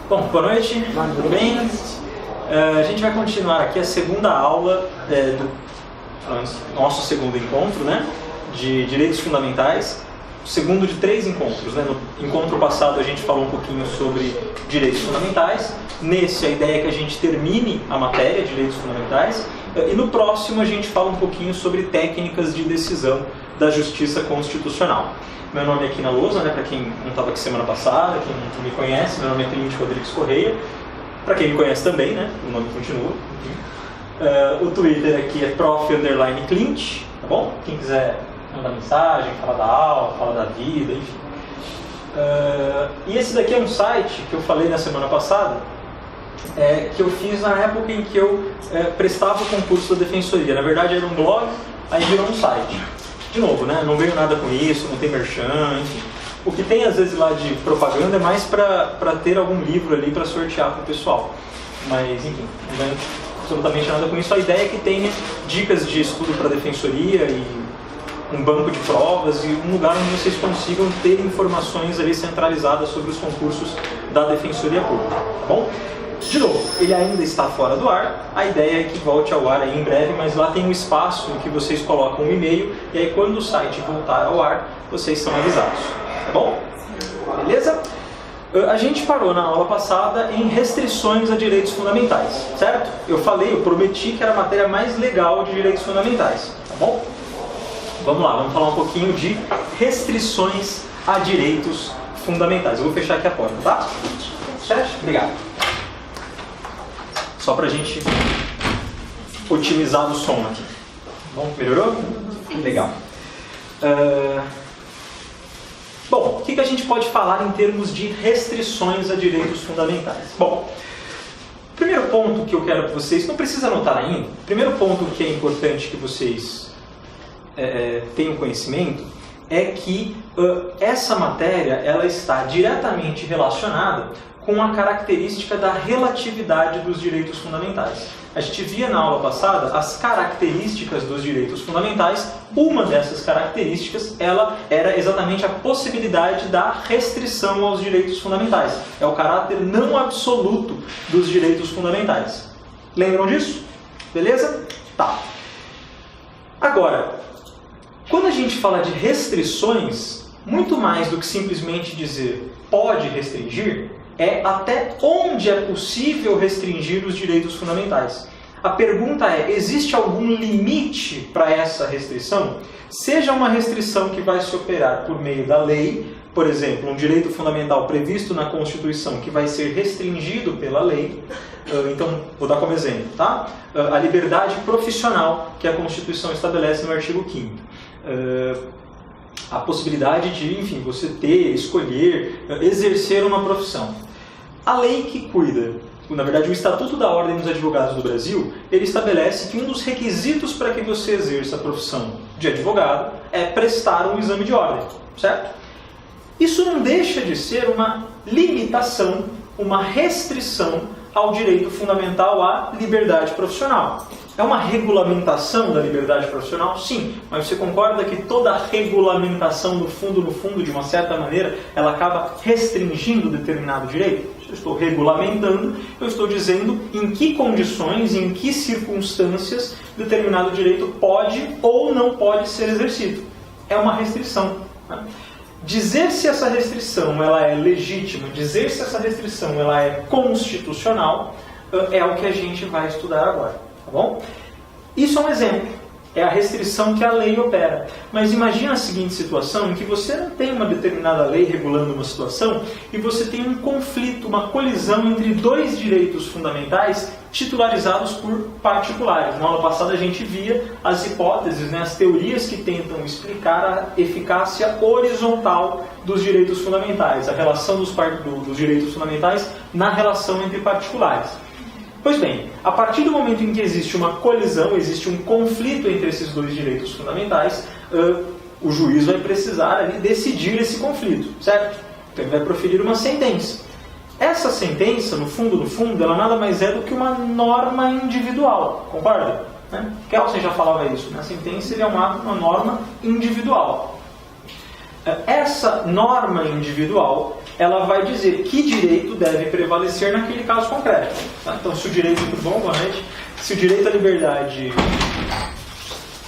Bom, boa noite, tudo bem? A gente vai continuar aqui a segunda aula do nosso segundo encontro, né, de Direitos Fundamentais, segundo de 3 encontros. Né? No encontro passado a gente falou um pouquinho sobre Direitos Fundamentais, nesse a ideia é que a gente termine a matéria de Direitos Fundamentais, e no próximo a gente fala um pouquinho sobre técnicas de decisão da Justiça Constitucional. Meu nome é Aquina Lousa, né, para quem não estava aqui semana passada, quem não me conhece, meu nome é Clint Rodrigues Correia. Para quem me conhece também, né, o nome continua. O Twitter aqui é prof_Clint, tá bom? Quem quiser mandar mensagem, falar da aula, falar da vida, enfim. E esse daqui é um site que eu falei na semana passada, que eu fiz na época em que eu prestava o concurso da Defensoria. Na verdade era um blog, aí virou um site. De novo, né? Não ganho nada com isso, não tem merchan, enfim. O que tem às vezes lá de propaganda é mais para ter algum livro ali para sortear para o pessoal. Mas, enfim, não ganho absolutamente nada com isso. A ideia é que tenha dicas de estudo para a Defensoria e um banco de provas e um lugar onde vocês consigam ter informações ali centralizadas sobre os concursos da Defensoria Pública, tá bom? De novo, ele ainda está fora do ar, a ideia é que volte ao ar aí em breve, mas lá tem um espaço em que vocês colocam um e-mail e aí quando o site voltar ao ar, vocês são avisados, tá bom? Beleza? A gente parou na aula passada em restrições a direitos fundamentais, certo? Eu prometi que era a matéria mais legal de direitos fundamentais, tá bom? Vamos lá, vamos falar um pouquinho de restrições a direitos fundamentais. Eu vou fechar aqui a porta, tá? Certo? Obrigado. Só pra gente otimizar o som aqui. Bom, melhorou? Legal. Bom, o que a gente pode falar em termos de restrições a direitos fundamentais? Bom, o primeiro ponto que eu quero que vocês, não precisa anotar ainda, o primeiro ponto que é importante que vocês tenham conhecimento é que essa matéria ela está diretamente relacionada com a característica da relatividade dos direitos fundamentais. A gente via na aula passada as características dos direitos fundamentais. Uma dessas características ela era exatamente a possibilidade da restrição aos direitos fundamentais. É o caráter não absoluto dos direitos fundamentais. Lembram disso? Beleza? Tá. Agora, quando a gente fala de restrições, muito mais do que simplesmente dizer pode restringir, é até onde é possível restringir os direitos fundamentais. A pergunta é, existe algum limite para essa restrição? Seja uma restrição que vai se operar por meio da lei, por exemplo, um direito fundamental previsto na Constituição que vai ser restringido pela lei. Então, vou dar como exemplo, tá? A liberdade profissional que a Constituição estabelece no artigo 5º. A possibilidade de, enfim, você ter, escolher, exercer uma profissão. A lei que cuida, na verdade o Estatuto da Ordem dos Advogados do Brasil, ele estabelece que um dos requisitos para que você exerça a profissão de advogado é prestar um exame de ordem, certo? Isso não deixa de ser uma limitação, uma restrição ao direito fundamental à liberdade profissional. É uma regulamentação da liberdade profissional? Sim, mas você concorda que toda regulamentação, no fundo, de uma certa maneira, ela acaba restringindo determinado direito? Se eu estou regulamentando, eu estou dizendo em que condições, em que circunstâncias determinado direito pode ou não pode ser exercido. É uma restrição, né? Dizer se essa restrição ela é legítima, dizer se essa restrição ela é constitucional, é o que a gente vai estudar agora. Tá bom? Isso é um exemplo. É a restrição que a lei opera. Mas imagina a seguinte situação em que você não tem uma determinada lei regulando uma situação e você tem um conflito, uma colisão entre 2 direitos fundamentais titularizados por particulares. Na aula passada a gente via as hipóteses, né, as teorias que tentam explicar a eficácia horizontal dos direitos fundamentais, a relação dos direitos fundamentais na relação entre particulares. Pois bem, a partir do momento em que existe uma colisão, existe um conflito entre esses 2 direitos fundamentais, o juiz vai precisar ali decidir esse conflito, certo? Então ele vai proferir uma sentença. Essa sentença, no fundo, ela nada mais é do que uma norma individual, concorda? Né? Kelsen já falava isso, né? A sentença é uma norma individual. Essa norma individual ela vai dizer que direito deve prevalecer naquele caso concreto. Tá? Então, se o direito, tudo bom, boa noite, se o direito à liberdade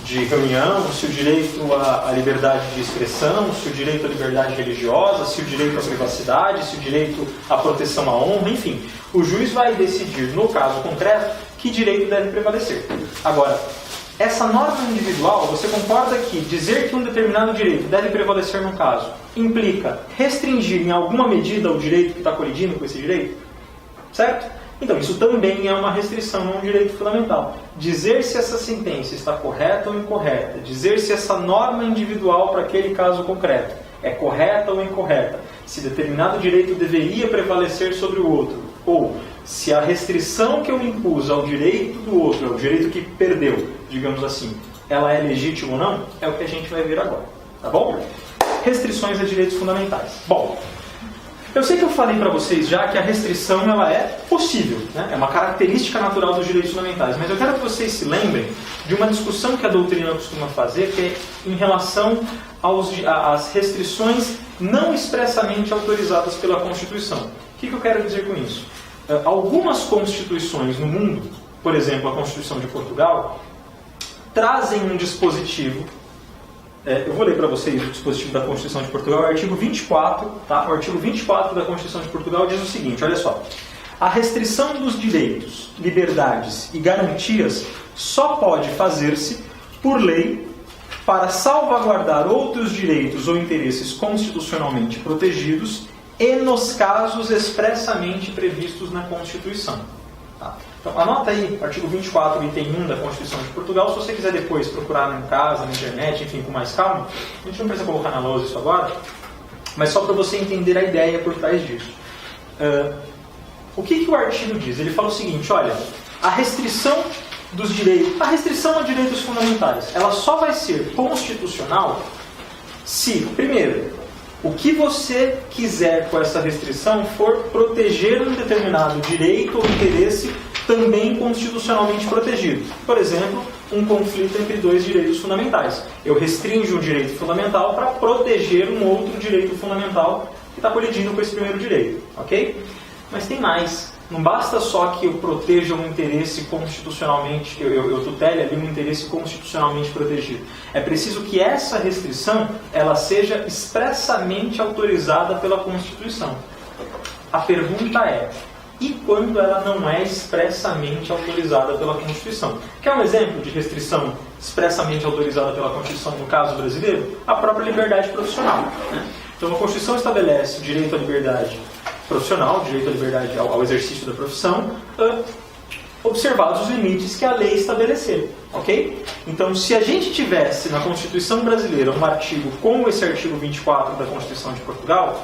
de reunião, se o direito à liberdade de expressão, se o direito à liberdade religiosa, se o direito à privacidade, se o direito à proteção à honra, enfim, o juiz vai decidir, no caso concreto, que direito deve prevalecer. Agora, essa norma individual, você concorda que dizer que um determinado direito deve prevalecer no caso implica restringir em alguma medida o direito que está colidindo com esse direito? Certo? Então, isso também é uma restrição a um direito fundamental. Dizer se essa sentença está correta ou incorreta, dizer se essa norma individual para aquele caso concreto é correta ou incorreta, se determinado direito deveria prevalecer sobre o outro, ou se a restrição que eu impus ao direito do outro, ao direito que perdeu, digamos assim, ela é legítima ou não, é o que a gente vai ver agora. Tá bom? Restrições a direitos fundamentais. Bom, eu sei que eu falei para vocês já que a restrição ela é possível, né? É uma característica natural dos direitos fundamentais, mas eu quero que vocês se lembrem de uma discussão que a doutrina costuma fazer, que é em relação às restrições não expressamente autorizadas pela Constituição. O que eu quero dizer com isso? Algumas constituições no mundo, por exemplo, a Constituição de Portugal, trazem um dispositivo. Eu vou ler para vocês o dispositivo da Constituição de Portugal, o artigo 24, tá? O artigo 24 da Constituição de Portugal diz o seguinte, olha só. A restrição dos direitos, liberdades e garantias só pode fazer-se por lei para salvaguardar outros direitos ou interesses constitucionalmente protegidos e nos casos expressamente previstos na Constituição. Tá? Então, anota aí, artigo 24, item 1 da Constituição de Portugal, se você quiser depois procurar em casa, na internet, enfim, com mais calma. A gente não precisa colocar na lousa isso agora, mas só para você entender a ideia por trás disso. O que o artigo diz? Ele fala o seguinte, olha, a restrição dos direitos, a restrição a direitos fundamentais, ela só vai ser constitucional se, primeiro, o que você quiser com essa restrição for proteger um determinado direito ou interesse também constitucionalmente protegido. Por exemplo, um conflito entre dois direitos fundamentais. Eu restringo um direito fundamental para proteger um outro direito fundamental que está colidindo com esse primeiro direito. Ok? Mas tem mais. Não basta só que eu proteja um interesse constitucionalmente, eu tutele ali um interesse constitucionalmente protegido. É preciso que essa restrição ela seja expressamente autorizada pela Constituição. A pergunta é, e quando ela não é expressamente autorizada pela Constituição? Quer um exemplo de restrição expressamente autorizada pela Constituição no caso brasileiro? A própria liberdade profissional. Né? Então a Constituição estabelece o direito à liberdade profissional, direito à liberdade ao exercício da profissão, observados os limites que a lei estabelecer. Ok? Então, se a gente tivesse na Constituição brasileira um artigo como esse artigo 24 da Constituição de Portugal,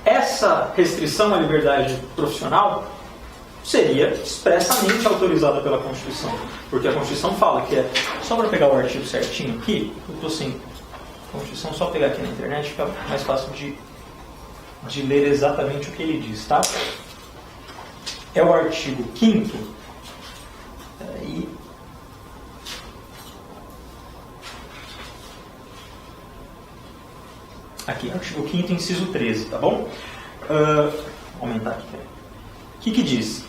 essa restrição à liberdade profissional seria expressamente autorizada pela Constituição. Porque a Constituição fala que é... Só para pegar o artigo certinho aqui, eu estou sem Constituição, só pegar aqui na internet, fica mais fácil de ler exatamente o que ele diz, tá? É o artigo 5º. Aqui, artigo 5º, inciso 13, tá bom? Vou aumentar aqui. O que diz?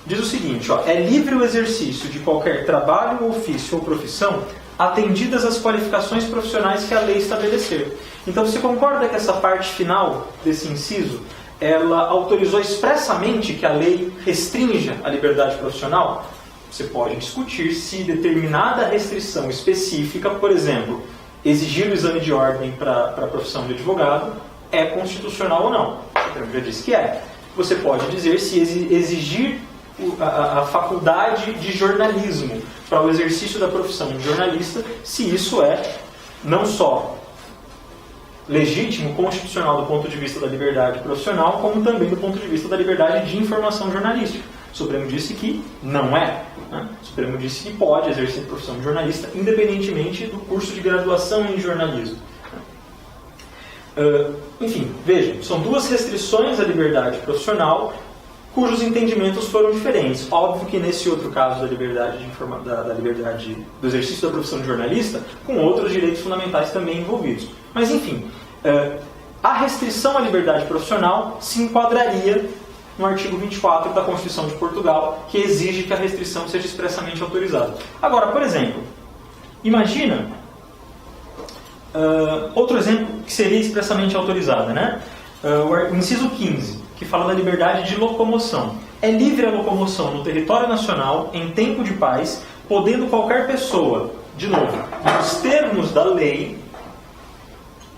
Diz o seguinte, ó, é livre o exercício de qualquer trabalho, ofício ou profissão, atendidas as qualificações profissionais que a lei estabelecer. Então, você concorda que essa parte final desse inciso, ela autorizou expressamente que a lei restrinja a liberdade profissional? Você pode discutir se determinada restrição específica, por exemplo, exigir o exame de ordem para a profissão de advogado, é constitucional ou não. Eu já disse que é. Você pode dizer se exigir a faculdade de jornalismo para o exercício da profissão de jornalista, se isso é não só legítimo, constitucional do ponto de vista da liberdade profissional, como também do ponto de vista da liberdade de informação jornalística. O Supremo disse que não é. Né? O Supremo disse que pode exercer a profissão de jornalista, independentemente do curso de graduação em jornalismo. Enfim, vejam, são duas restrições à liberdade profissional cujos entendimentos foram diferentes. Óbvio que nesse outro caso da liberdade, da liberdade do exercício da profissão de jornalista, com outros direitos fundamentais também envolvidos. Mas enfim, a restrição à liberdade profissional se enquadraria no artigo 24 da Constituição de Portugal, que exige que a restrição seja expressamente autorizada. Agora, por exemplo, imagina outro exemplo que seria expressamente autorizada, né? O inciso 15, que fala da liberdade de locomoção. É livre a locomoção no território nacional, em tempo de paz, podendo qualquer pessoa, de novo, nos termos da lei,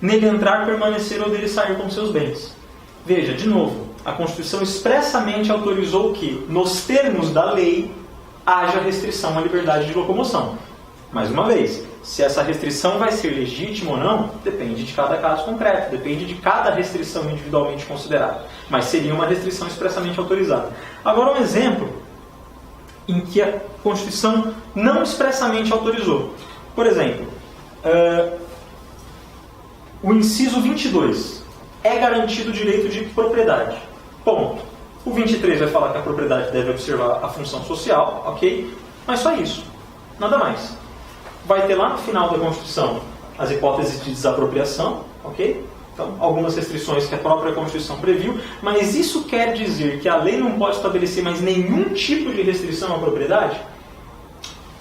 nele entrar, permanecer ou dele sair com seus bens. Veja, de novo, a Constituição expressamente autorizou que, nos termos da lei, haja restrição à liberdade de locomoção. Mais uma vez, se essa restrição vai ser legítima ou não, depende de cada caso concreto, depende de cada restrição individualmente considerada. Mas seria uma restrição expressamente autorizada. Agora, um exemplo em que a Constituição não expressamente autorizou. Por exemplo, o inciso 22. É garantido o direito de propriedade. Ponto. O 23 vai falar que a propriedade deve observar a função social, ok? Mas só isso. Nada mais. Vai ter lá no final da Constituição as hipóteses de desapropriação, ok? Então, algumas restrições que a própria Constituição previu, mas isso quer dizer que a lei não pode estabelecer mais nenhum tipo de restrição à propriedade?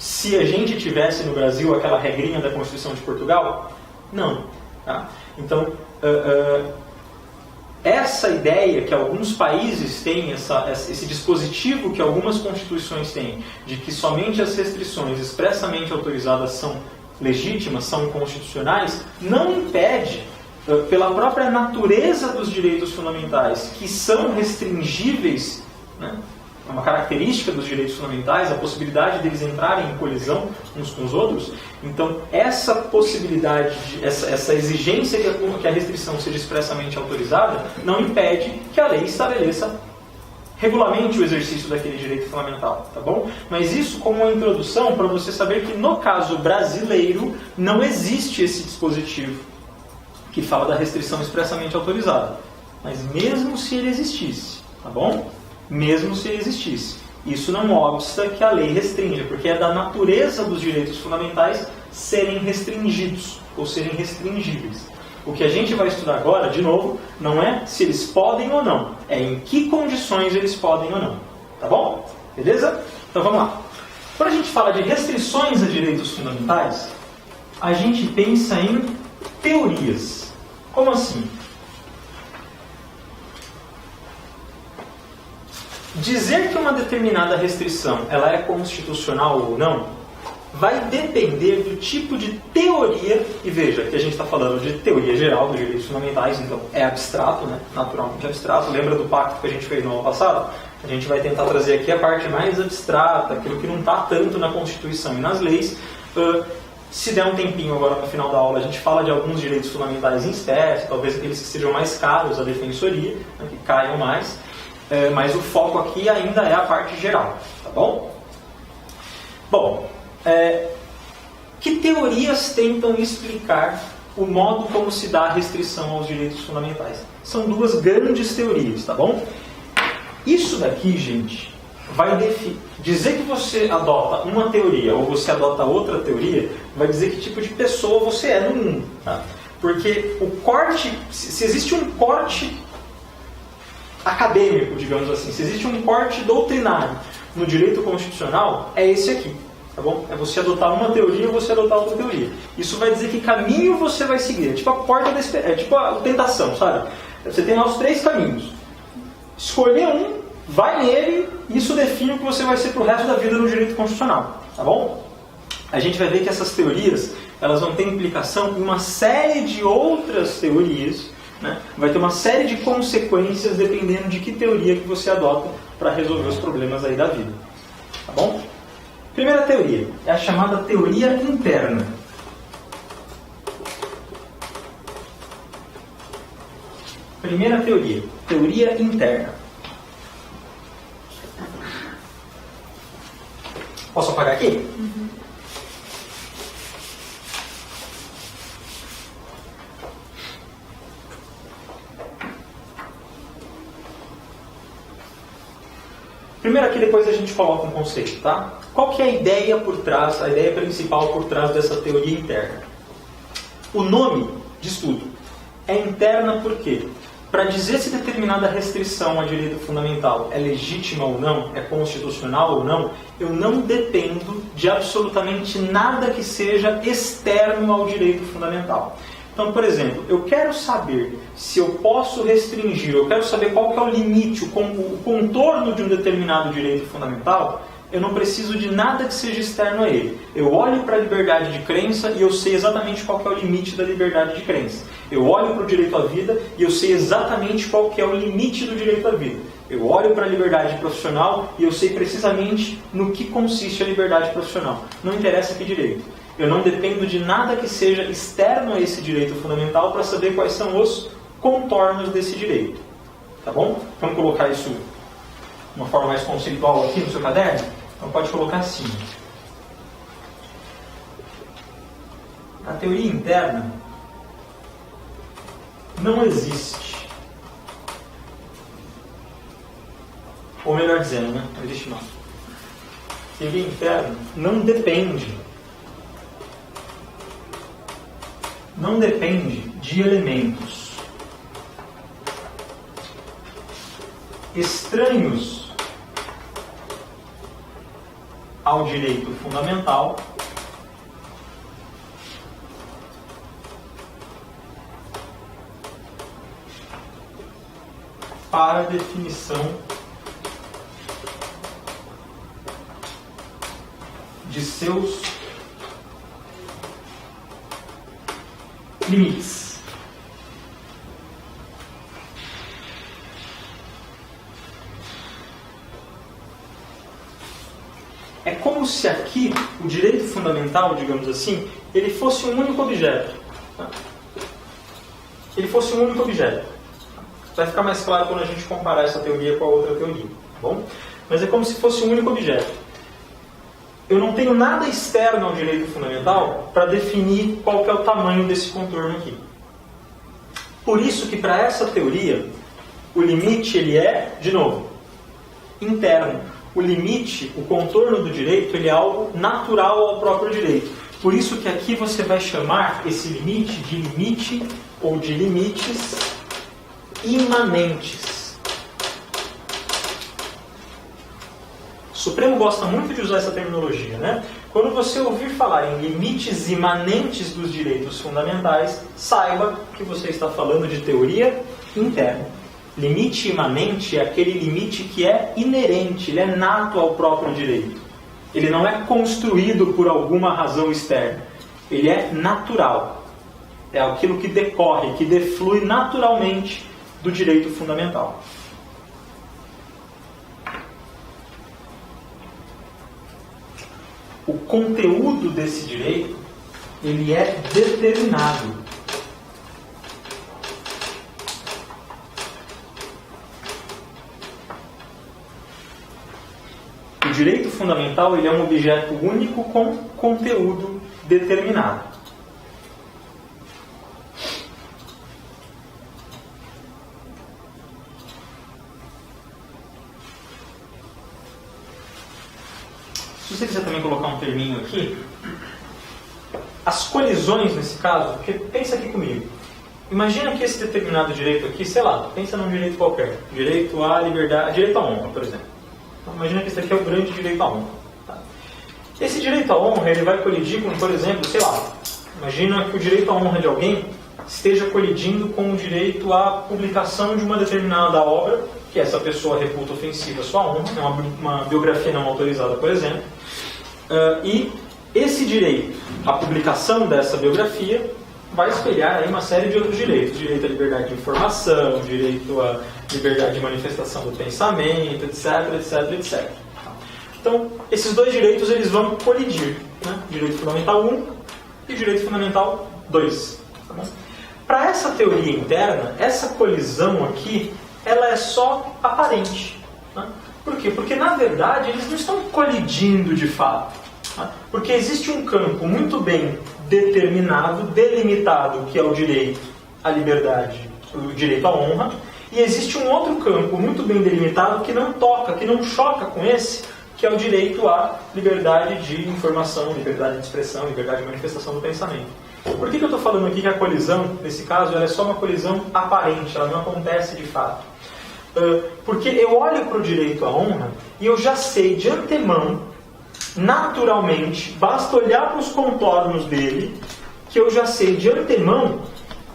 Se a gente tivesse no Brasil aquela regrinha da Constituição de Portugal? Não. Tá? Então, essa ideia que alguns países têm, esse dispositivo que algumas constituições têm, de que somente as restrições expressamente autorizadas são legítimas, são constitucionais, não impede, pela própria natureza dos direitos fundamentais, que são restringíveis, né? É uma característica dos direitos fundamentais, a possibilidade deles entrarem em colisão uns com os outros. Então, essa possibilidade, essa exigência que a restrição seja expressamente autorizada, não impede que a lei estabeleça, regulamente o exercício daquele direito fundamental, tá bom? Mas isso como uma introdução para você saber que no caso brasileiro não existe esse dispositivo que fala da restrição expressamente autorizada. Mas mesmo se ele existisse, tá bom? Mesmo se ele existisse. Isso não obsta que a lei restrinja, porque é da natureza dos direitos fundamentais serem restringidos, ou serem restringíveis. O que a gente vai estudar agora, de novo, não é se eles podem ou não, é em que condições eles podem ou não. Tá bom? Beleza? Então vamos lá. Quando a gente fala de restrições a direitos fundamentais, a gente pensa em teorias. Como assim? Dizer que uma determinada restrição ela é constitucional ou não vai depender do tipo de teoria, e veja que a gente está falando de teoria geral dos direitos fundamentais, então é abstrato, né? Naturalmente abstrato. Lembra do pacto que a gente fez no ano passado? A gente vai tentar trazer aqui a parte mais abstrata, aquilo que não está tanto na Constituição e nas leis. Se der um tempinho agora no final da aula, a gente fala de alguns direitos fundamentais em espécie, talvez aqueles que sejam mais caros à defensoria, né, que caiam mais. Mas o foco aqui ainda é a parte geral, tá bom? Bom, que teorias tentam explicar o modo como se dá a restrição aos direitos fundamentais? São duas grandes teorias, tá bom? Isso daqui, gente, vai dizer que você adota uma teoria ou você adota outra teoria, vai dizer que tipo de pessoa você é no mundo, tá? Porque o corte, se existe um corte acadêmico, digamos assim, se existe um corte doutrinário no direito constitucional, é esse aqui, tá bom? É você adotar uma teoria ou você adotar outra teoria. Isso vai dizer que caminho você vai seguir. É tipo a porta da esperança, é tipo a tentação, sabe? Você tem lá os 3 caminhos. Escolher um, vai nele, isso define o que você vai ser pro resto da vida no direito constitucional, tá bom? A gente vai ver que essas teorias, elas vão ter implicação em uma série de outras teorias, né? Vai ter uma série de consequências dependendo de que teoria que você adota para resolver os problemas aí da vida. Tá bom? Primeira teoria é a chamada teoria interna. Primeira teoria, teoria interna. Posso apagar aqui? Uhum. Primeiro aqui, depois a gente coloca um conceito, tá? Qual que é a ideia por trás, a ideia principal por trás dessa teoria interna? O nome diz tudo. É interna por quê? Para dizer se determinada restrição a direito fundamental é legítima ou não, é constitucional ou não, eu não dependo de absolutamente nada que seja externo ao direito fundamental. Então, por exemplo, eu quero saber se eu posso restringir, eu quero saber qual que é o limite, o contorno de um determinado direito fundamental, eu não preciso de nada que seja externo a ele. Eu olho para a liberdade de crença e eu sei exatamente qual que é o limite da liberdade de crença. Eu olho para o direito à vida e eu sei exatamente qual que é o limite do direito à vida. Eu olho para a liberdade profissional e eu sei precisamente no que consiste a liberdade profissional. Não interessa que direito. Eu não dependo de nada que seja externo a esse direito fundamental para saber quais são os contornos desse direito. Tá bom? Vamos colocar isso de uma forma mais conceitual aqui no seu caderno? Então pode colocar assim. A teoria interna não existe. Ou melhor dizendo, né? Não existe não. A teoria interna não depende de elementos estranhos ao direito fundamental para a definição de seus limites. É como se aqui o direito fundamental, digamos assim, ele fosse um único objeto. Tá? Ele fosse um único objeto. Vai ficar mais claro quando a gente comparar essa teoria com a outra teoria. Tá bom? Mas é como se fosse um único objeto. Eu não tenho nada externo ao direito fundamental para definir qual que é o tamanho desse contorno aqui. Por isso que para essa teoria, o limite ele é, de novo, interno. O limite, o contorno do direito, ele é algo natural ao próprio direito. Por isso que aqui você vai chamar esse limite de limite ou de limites imanentes. O Supremo gosta muito de usar essa terminologia, né? Quando você ouvir falar em limites imanentes dos direitos fundamentais, saiba que você está falando de teoria interna. Limite imanente é aquele limite que é inerente, ele é nato ao próprio direito. Ele não é construído por alguma razão externa. Ele é natural. É aquilo que decorre, que deflui naturalmente do direito fundamental. O conteúdo desse direito, ele é determinado. O direito fundamental ele é um objeto único com conteúdo determinado. Se você quiser também colocar um terminho aqui, as colisões nesse caso, porque pensa aqui comigo. Imagina que esse determinado direito aqui, sei lá, pensa num direito qualquer. Direito à liberdade, direito à honra, por exemplo. Então, imagina que esse aqui é o grande direito à honra. Tá? Esse direito à honra, ele vai colidir com, por exemplo, sei lá, imagina que o direito à honra de alguém esteja colidindo com o direito à publicação de uma determinada obra, que essa pessoa reputa ofensiva à sua honra, é uma biografia não autorizada, por exemplo. E esse direito, a publicação dessa biografia, vai espelhar aí uma série de outros direitos. Direito à liberdade de informação, direito à liberdade de manifestação do pensamento, etc, etc, etc. Então, esses dois direitos eles vão colidir. Né? Direito Fundamental 1 e Direito Fundamental 2. Tá, para essa teoria interna, essa colisão aqui, ela é só aparente. Né? Por quê? Porque, na verdade, eles não estão colidindo de fato. Né? Porque existe um campo muito bem determinado, delimitado, que é o direito à liberdade, o direito à honra, e existe um outro campo muito bem delimitado que não toca, que não choca com esse, que é o direito à liberdade de informação, liberdade de expressão, liberdade de manifestação do pensamento. Por que eu estou falando aqui que a colisão, nesse caso, ela é só uma colisão aparente, ela não acontece de fato? Porque eu olho para o direito à honra e eu já sei de antemão, naturalmente, basta olhar para os contornos dele, que eu já sei de antemão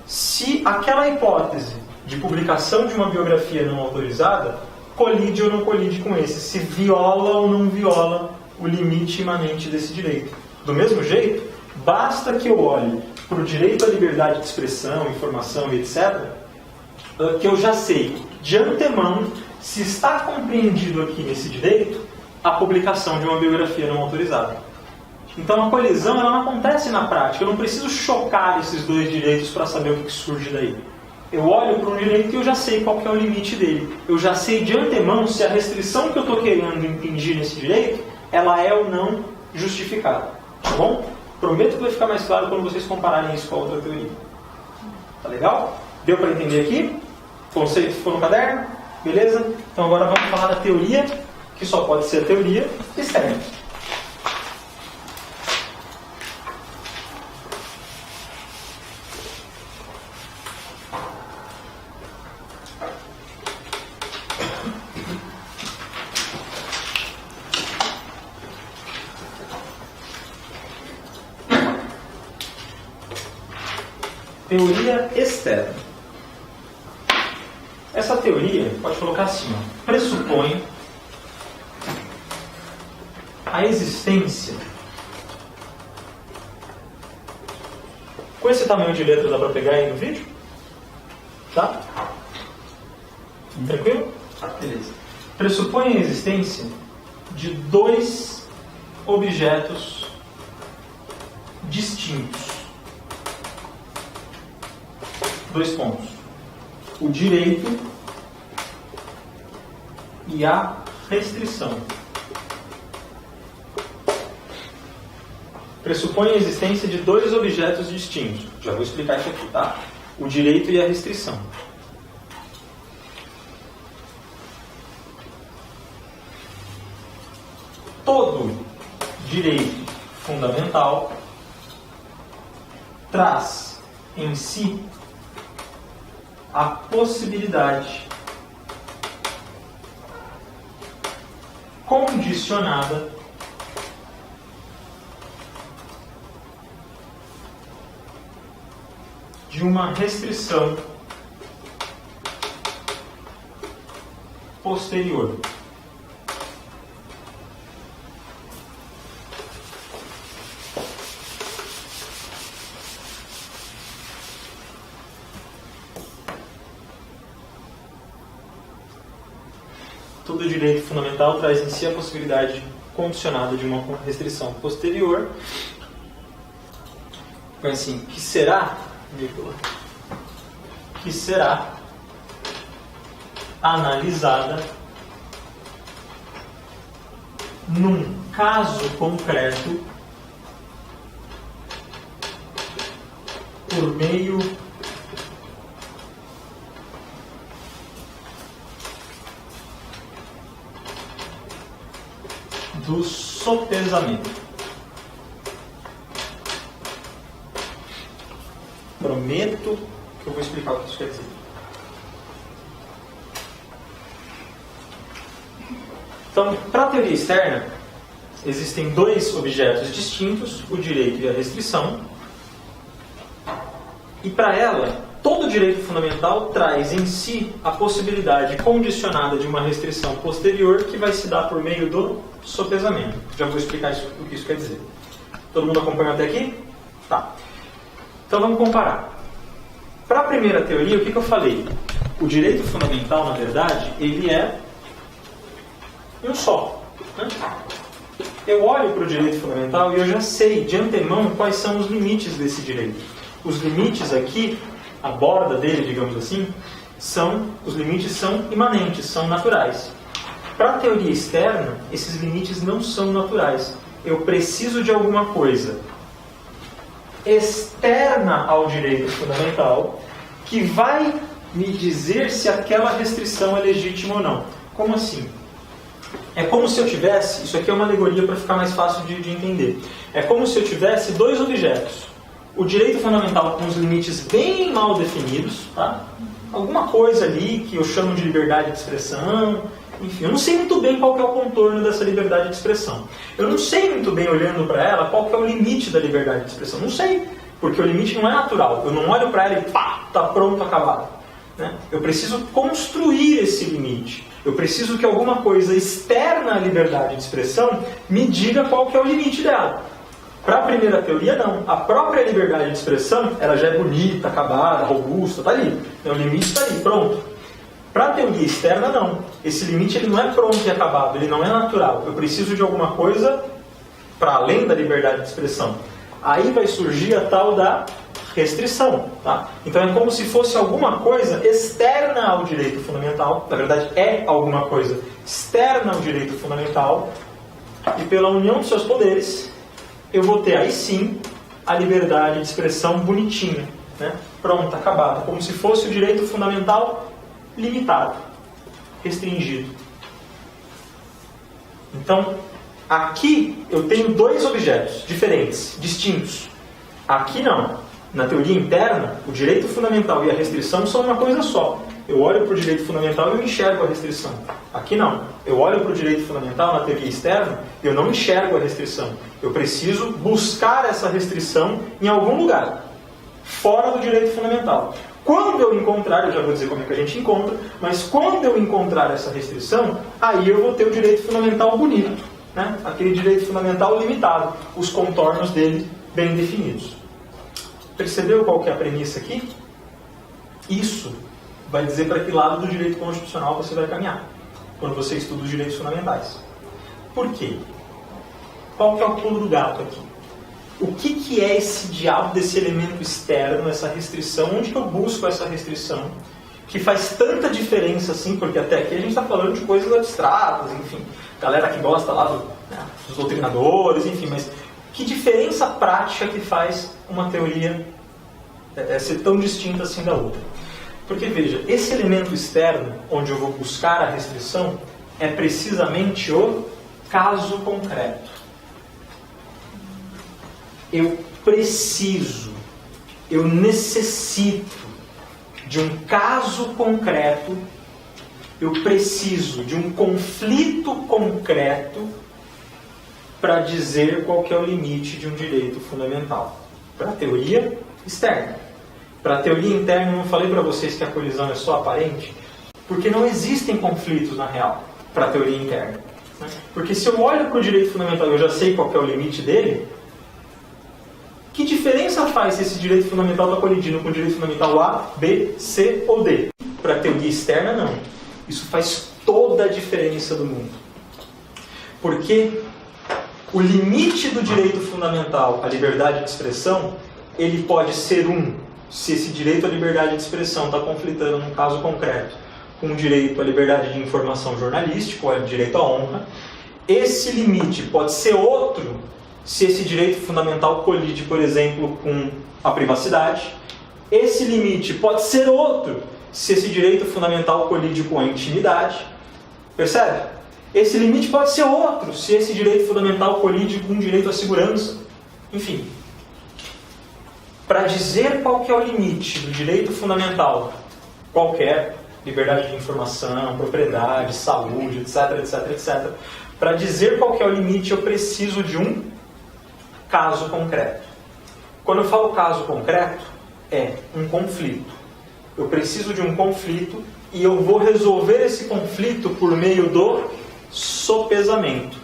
se aquela hipótese de publicação de uma biografia não autorizada colide ou não colide com esse, se viola ou não viola o limite imanente desse direito. Do mesmo jeito, basta que eu olhe para o direito à liberdade de expressão, informação e etc., que eu já sei de antemão se está compreendido aqui nesse direito a publicação de uma biografia não autorizada. Então a colisão ela não acontece na prática, eu não preciso chocar esses dois direitos para saber o que surge daí. Eu olho para um direito e eu já sei qual que é o limite dele. Eu já sei de antemão se a restrição que eu estou querendo impingir nesse direito, ela é ou não justificada. Tá bom? Prometo que vai ficar mais claro quando vocês compararem isso com a outra teoria. Tá legal? Deu para entender aqui? O conceito ficou no caderno? Beleza? Então agora vamos falar da teoria, que só pode ser a teoria externa. Teoria externa. Essa teoria, pode colocar assim, ó, pressupõe a existência. Com esse tamanho de letra dá para pegar aí no vídeo? Tá? Tranquilo? Beleza. Pressupõe a existência de dois objetos distintos. Dois pontos. O direito e a restrição. Pressupõe a existência de dois objetos distintos. Já vou explicar isso aqui, tá? O direito e a restrição. Todo direito fundamental traz em si a possibilidade condicionada de uma restrição posterior. Todo direito fundamental traz em si a possibilidade condicionada de uma restrição posterior. Então, assim, que será, vírgula, que será analisada num caso concreto por meio do sopesamento. Prometo que eu vou explicar o que isso quer dizer. Então, para a teoria externa, existem dois objetos distintos, o direito e a restrição. E para ela, todo direito fundamental traz em si a possibilidade condicionada de uma restrição posterior que vai se dar por meio do sopesamento. Já vou explicar o que isso quer dizer. Todo mundo acompanhou até aqui? Tá. Então vamos comparar. Para a primeira teoria, o que eu falei? O direito fundamental, na verdade, ele é um só. Né? Eu olho para o direito fundamental e eu já sei de antemão quais são os limites desse direito. Os limites aqui, a borda dele, digamos assim, os limites são imanentes, são naturais. Para a teoria externa, esses limites não são naturais. Eu preciso de alguma coisa externa ao direito fundamental que vai me dizer se aquela restrição é legítima ou não. Como assim? É como se eu tivesse, isso aqui é uma alegoria para ficar mais fácil de entender. É como se eu tivesse dois objetos. o direito fundamental com os limites bem mal definidos, tá? Alguma coisa ali que eu chamo de liberdade de expressão, enfim, eu não sei muito bem qual que é o contorno dessa liberdade de expressão. Eu não sei muito bem, olhando para ela, qual que é o limite da liberdade de expressão. Não sei, porque o limite não é natural. Eu não olho para ela e pá, está pronto, acabado. Né? Eu preciso construir esse limite. Eu preciso que alguma coisa externa à liberdade de expressão me diga qual que é o limite dela. Para a primeira teoria, não. A própria liberdade de expressão, ela já é bonita, acabada, robusta, está ali. O limite está ali, pronto. Para a teoria externa, não. Esse limite ele não é pronto e acabado, ele não é natural. Eu preciso de alguma coisa para além da liberdade de expressão. Aí vai surgir a tal da restrição. Tá? Então é como se fosse alguma coisa externa ao direito fundamental. Na verdade, é alguma coisa externa ao direito fundamental. E pela união dos seus poderes, eu vou ter aí sim a liberdade de expressão bonitinha. Né? Pronta, acabada. Como se fosse o direito fundamental limitado, restringido. Então, aqui eu tenho dois objetos diferentes, distintos. Aqui não. Na teoria interna, o direito fundamental e a restrição são uma coisa só. Eu olho para o direito fundamental e eu enxergo a restrição. Aqui não. Eu olho para o direito fundamental na teoria externa e eu não enxergo a restrição. Eu preciso buscar essa restrição em algum lugar, fora do direito fundamental. Quando eu encontrar, eu já vou dizer como é que a gente encontra, mas quando eu encontrar essa restrição, aí eu vou ter o direito fundamental bonito, né? Aquele direito fundamental limitado, os contornos dele bem definidos. Percebeu qual que é a premissa aqui? Isso vai dizer para que lado do direito constitucional você vai caminhar, quando você estuda os direitos fundamentais. Por quê? Qual que é o pulo do gato aqui? O que é esse diabo desse elemento externo, essa restrição? Onde que eu busco essa restrição? Que faz tanta diferença assim, porque até aqui a gente está falando de coisas abstratas, enfim. Galera que gosta lá dos doutrinadores, enfim. Mas que diferença prática que faz uma teoria ser tão distinta assim da outra? Porque, veja, esse elemento externo, onde eu vou buscar a restrição, é precisamente o caso concreto. Eu preciso, eu necessito de um caso concreto, eu preciso de um conflito concreto para dizer qual que é o limite de um direito fundamental. Para a teoria externa. Para a teoria interna, eu não falei para vocês que a colisão é só aparente, porque não existem conflitos na real, para a teoria interna. Porque se eu olho para o direito fundamental e eu já sei qual que é o limite dele, que diferença faz se esse direito fundamental está colidindo com o direito fundamental A, B, C ou D? Para a teoria externa, não. Isso faz toda a diferença do mundo. Porque o limite do direito fundamental à liberdade de expressão, ele pode ser se esse direito à liberdade de expressão está conflitando num caso concreto com o direito à liberdade de informação jornalística, ou ao direito à honra. Esse limite pode ser outro se esse direito fundamental colide, por exemplo, com a privacidade. Esse limite pode ser outro se esse direito fundamental colide com a intimidade. Percebe? Esse limite pode ser outro se esse direito fundamental colide com o direito à segurança. Enfim, para dizer qual que é o limite do direito fundamental, qualquer, liberdade de informação, propriedade, saúde, etc, etc, etc, para dizer qual que é o limite, eu preciso de um caso concreto. Quando eu falo caso concreto, é um conflito. Eu preciso de um conflito e eu vou resolver esse conflito por meio do sopesamento.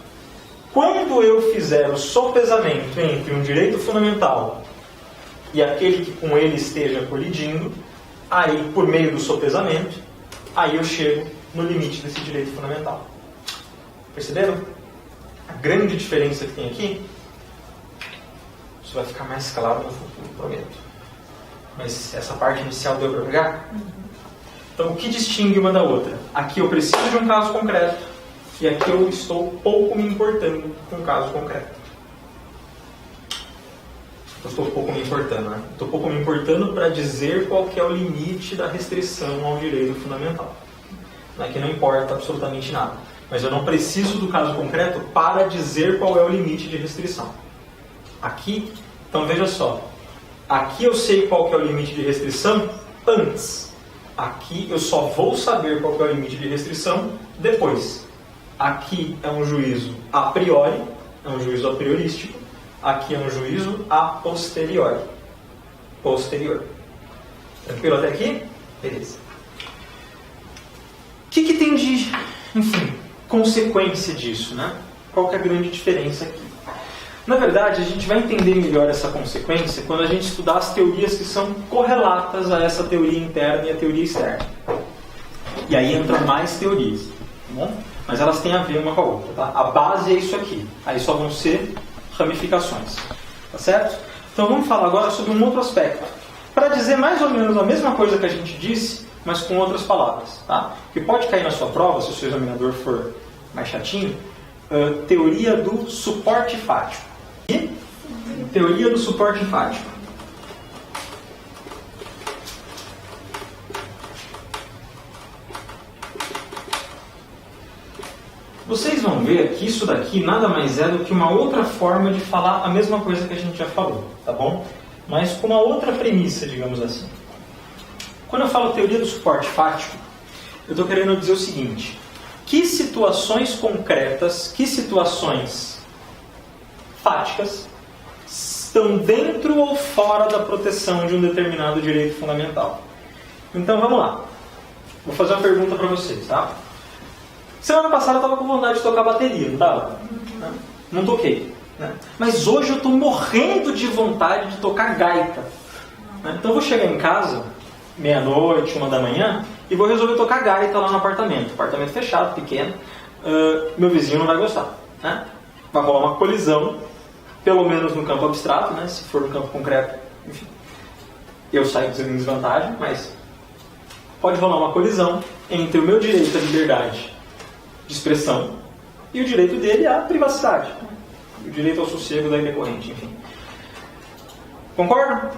Quando eu fizer o sopesamento entre um direito fundamental e aquele que com ele esteja colidindo, aí, por meio do sopesamento, aí eu chego no limite desse direito fundamental. Perceberam? A grande diferença que tem aqui? Isso vai ficar mais claro no futuro, prometo. Mas essa parte inicial deu para pegar? Então, o que distingue uma da outra? Aqui eu preciso de um caso concreto e aqui eu estou pouco me importando com o caso concreto. Eu estou pouco me importando, né? Estou pouco me importando para dizer qual que é o limite da restrição ao direito fundamental. Aqui não importa absolutamente nada. Mas eu não preciso do caso concreto para dizer qual é o limite de restrição. Aqui, então veja só, Aqui eu sei qual que é o limite de restrição antes. Aqui eu só vou saber qual que é o limite de restrição depois. Aqui é um juízo a priori, é um juízo a priorístico. Aqui é um juízo a posteriori. Posterior. Tranquilo até aqui? Beleza. O que tem de, enfim, consequência disso, né? Qual que é a grande diferença aqui? Na verdade, a gente vai entender melhor essa consequência quando a gente estudar as teorias que são correlatas a essa teoria interna e a teoria externa. E aí entram mais teorias, tá bom? Mas elas têm a ver uma com a outra, tá? A base é isso aqui. Aí só vão ser ramificações, tá certo? Então vamos falar agora sobre um outro aspecto, para dizer mais ou menos a mesma coisa que a gente disse, mas com outras palavras, tá? Que pode cair na sua prova, se o seu examinador for mais chatinho, teoria do suporte fático. E teoria do suporte fático. Vocês vão ver que isso daqui nada mais é do que uma outra forma de falar a mesma coisa que a gente já falou, tá bom? Mas com uma outra premissa, digamos assim. Quando eu falo teoria do suporte fático, eu estou querendo dizer o seguinte: que situações concretas, que situações fáticas estão dentro ou fora da proteção de um determinado direito fundamental? Então vamos lá. Vou fazer uma pergunta para vocês, tá? Semana passada eu estava com vontade de tocar bateria, não estava? Não toquei. Né? Mas hoje eu estou morrendo de vontade de tocar gaita. Né? Então eu vou chegar em casa, meia-noite, 1 da manhã, e vou resolver tocar gaita lá no apartamento. Apartamento fechado, pequeno. Meu vizinho não vai gostar. Né? Vai rolar uma colisão, pelo menos no campo abstrato, né? Se for no campo concreto, enfim. Eu saio em desvantagem, mas pode rolar uma colisão entre o meu direito à liberdade de expressão e o direito dele à privacidade, o direito ao sossego daí decorrente, enfim. Concordam?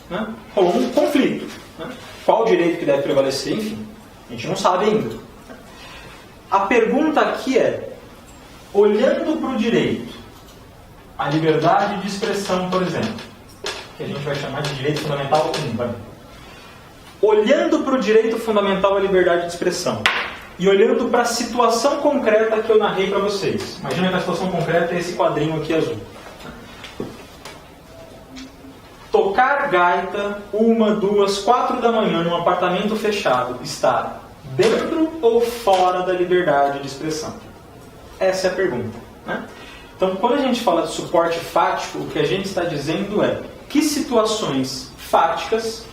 Né? Rolou um conflito. Né? Qual o direito que deve prevalecer? Enfim, a gente não sabe ainda. A pergunta aqui é, olhando para o direito, a liberdade de expressão, por exemplo, que a gente vai chamar de direito fundamental 1, olhando para o direito fundamental à liberdade de expressão, e olhando para a situação concreta que eu narrei para vocês. Imagina que a situação concreta é esse quadrinho aqui azul. Tocar gaita 1, 2, 4 da manhã num apartamento fechado está dentro ou fora da liberdade de expressão? Essa é a pergunta. Né? Então, quando a gente fala de suporte fático, o que a gente está dizendo é que situações fáticas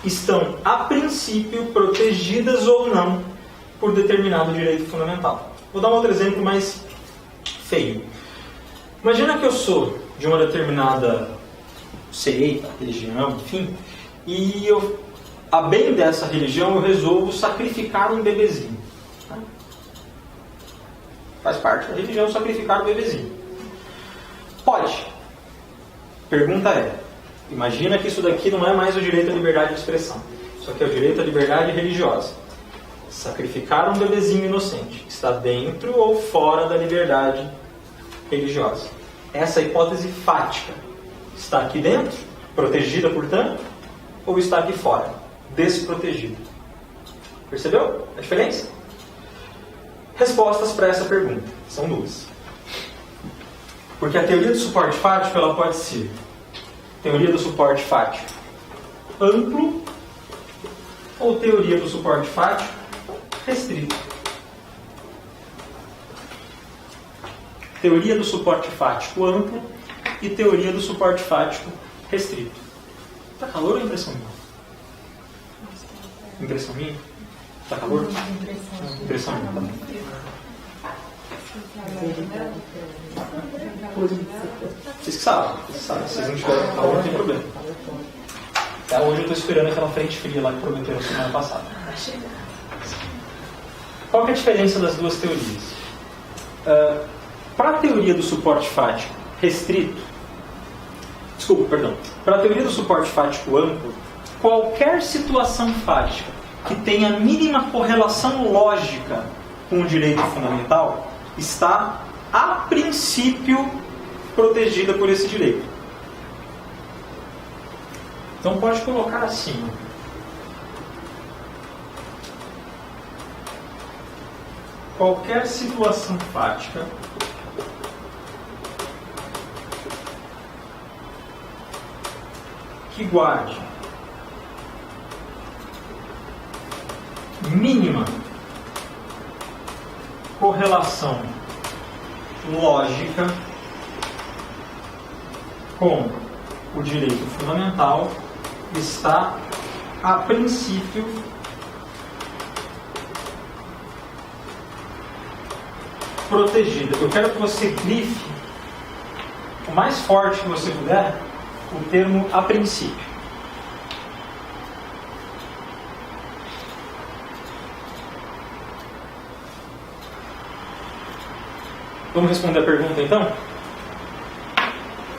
estão, a princípio, protegidas ou não por determinado direito fundamental. Vou dar um outro exemplo mais feio. Imagina que eu sou de uma determinada seita, religião, enfim, e a bem dessa religião eu resolvo sacrificar um bebezinho. Tá? Faz parte da religião sacrificar um bebezinho. Pode. Pergunta é, imagina que isso daqui não é mais o direito à liberdade de expressão. Isso aqui é o direito à liberdade religiosa. Sacrificar um bebezinho inocente está dentro ou fora da liberdade religiosa? Essa hipótese fática está aqui dentro, protegida, portanto, ou está aqui fora, desprotegida? Percebeu a diferença? Respostas para essa pergunta são duas. Porque a teoria do suporte fático ela pode ser teoria do suporte fático amplo ou teoria do suporte fático restrito. Teoria do suporte fático amplo e teoria do suporte fático restrito. Tá calor ou impressão minha? Impressão minha? Tá calor? Impressão minha, tá bom. Vocês que sabem. Se vocês não tiverem calor, não tem problema. Até hoje eu estou esperando aquela frente fria lá que prometeram semana passada. Qual que é a diferença das duas teorias? Para a teoria do suporte fático restrito, para a teoria do suporte fático amplo, qualquer situação fática que tenha a mínima correlação lógica com o direito fundamental está, a princípio, protegida por esse direito. Então pode colocar assim. Qualquer situação fática que guarde mínima correlação lógica com o direito fundamental está, a princípio, protegida. Eu quero que você grife o mais forte que você puder o termo a princípio. Vamos responder a pergunta então?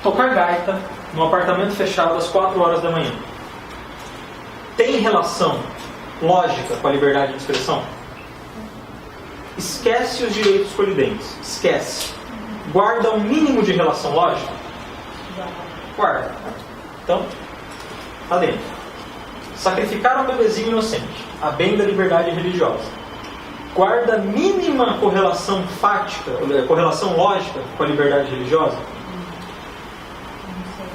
Tocar gaita no apartamento fechado às 4 horas da manhã tem relação lógica com a liberdade de expressão? Esquece os direitos colidentes. Esquece. Guarda um mínimo de relação lógica? Guarda. Então, está dentro. Sacrificar um bebezinho inocente, a bem da liberdade religiosa. Guarda mínima correlação fática, correlação lógica com a liberdade religiosa?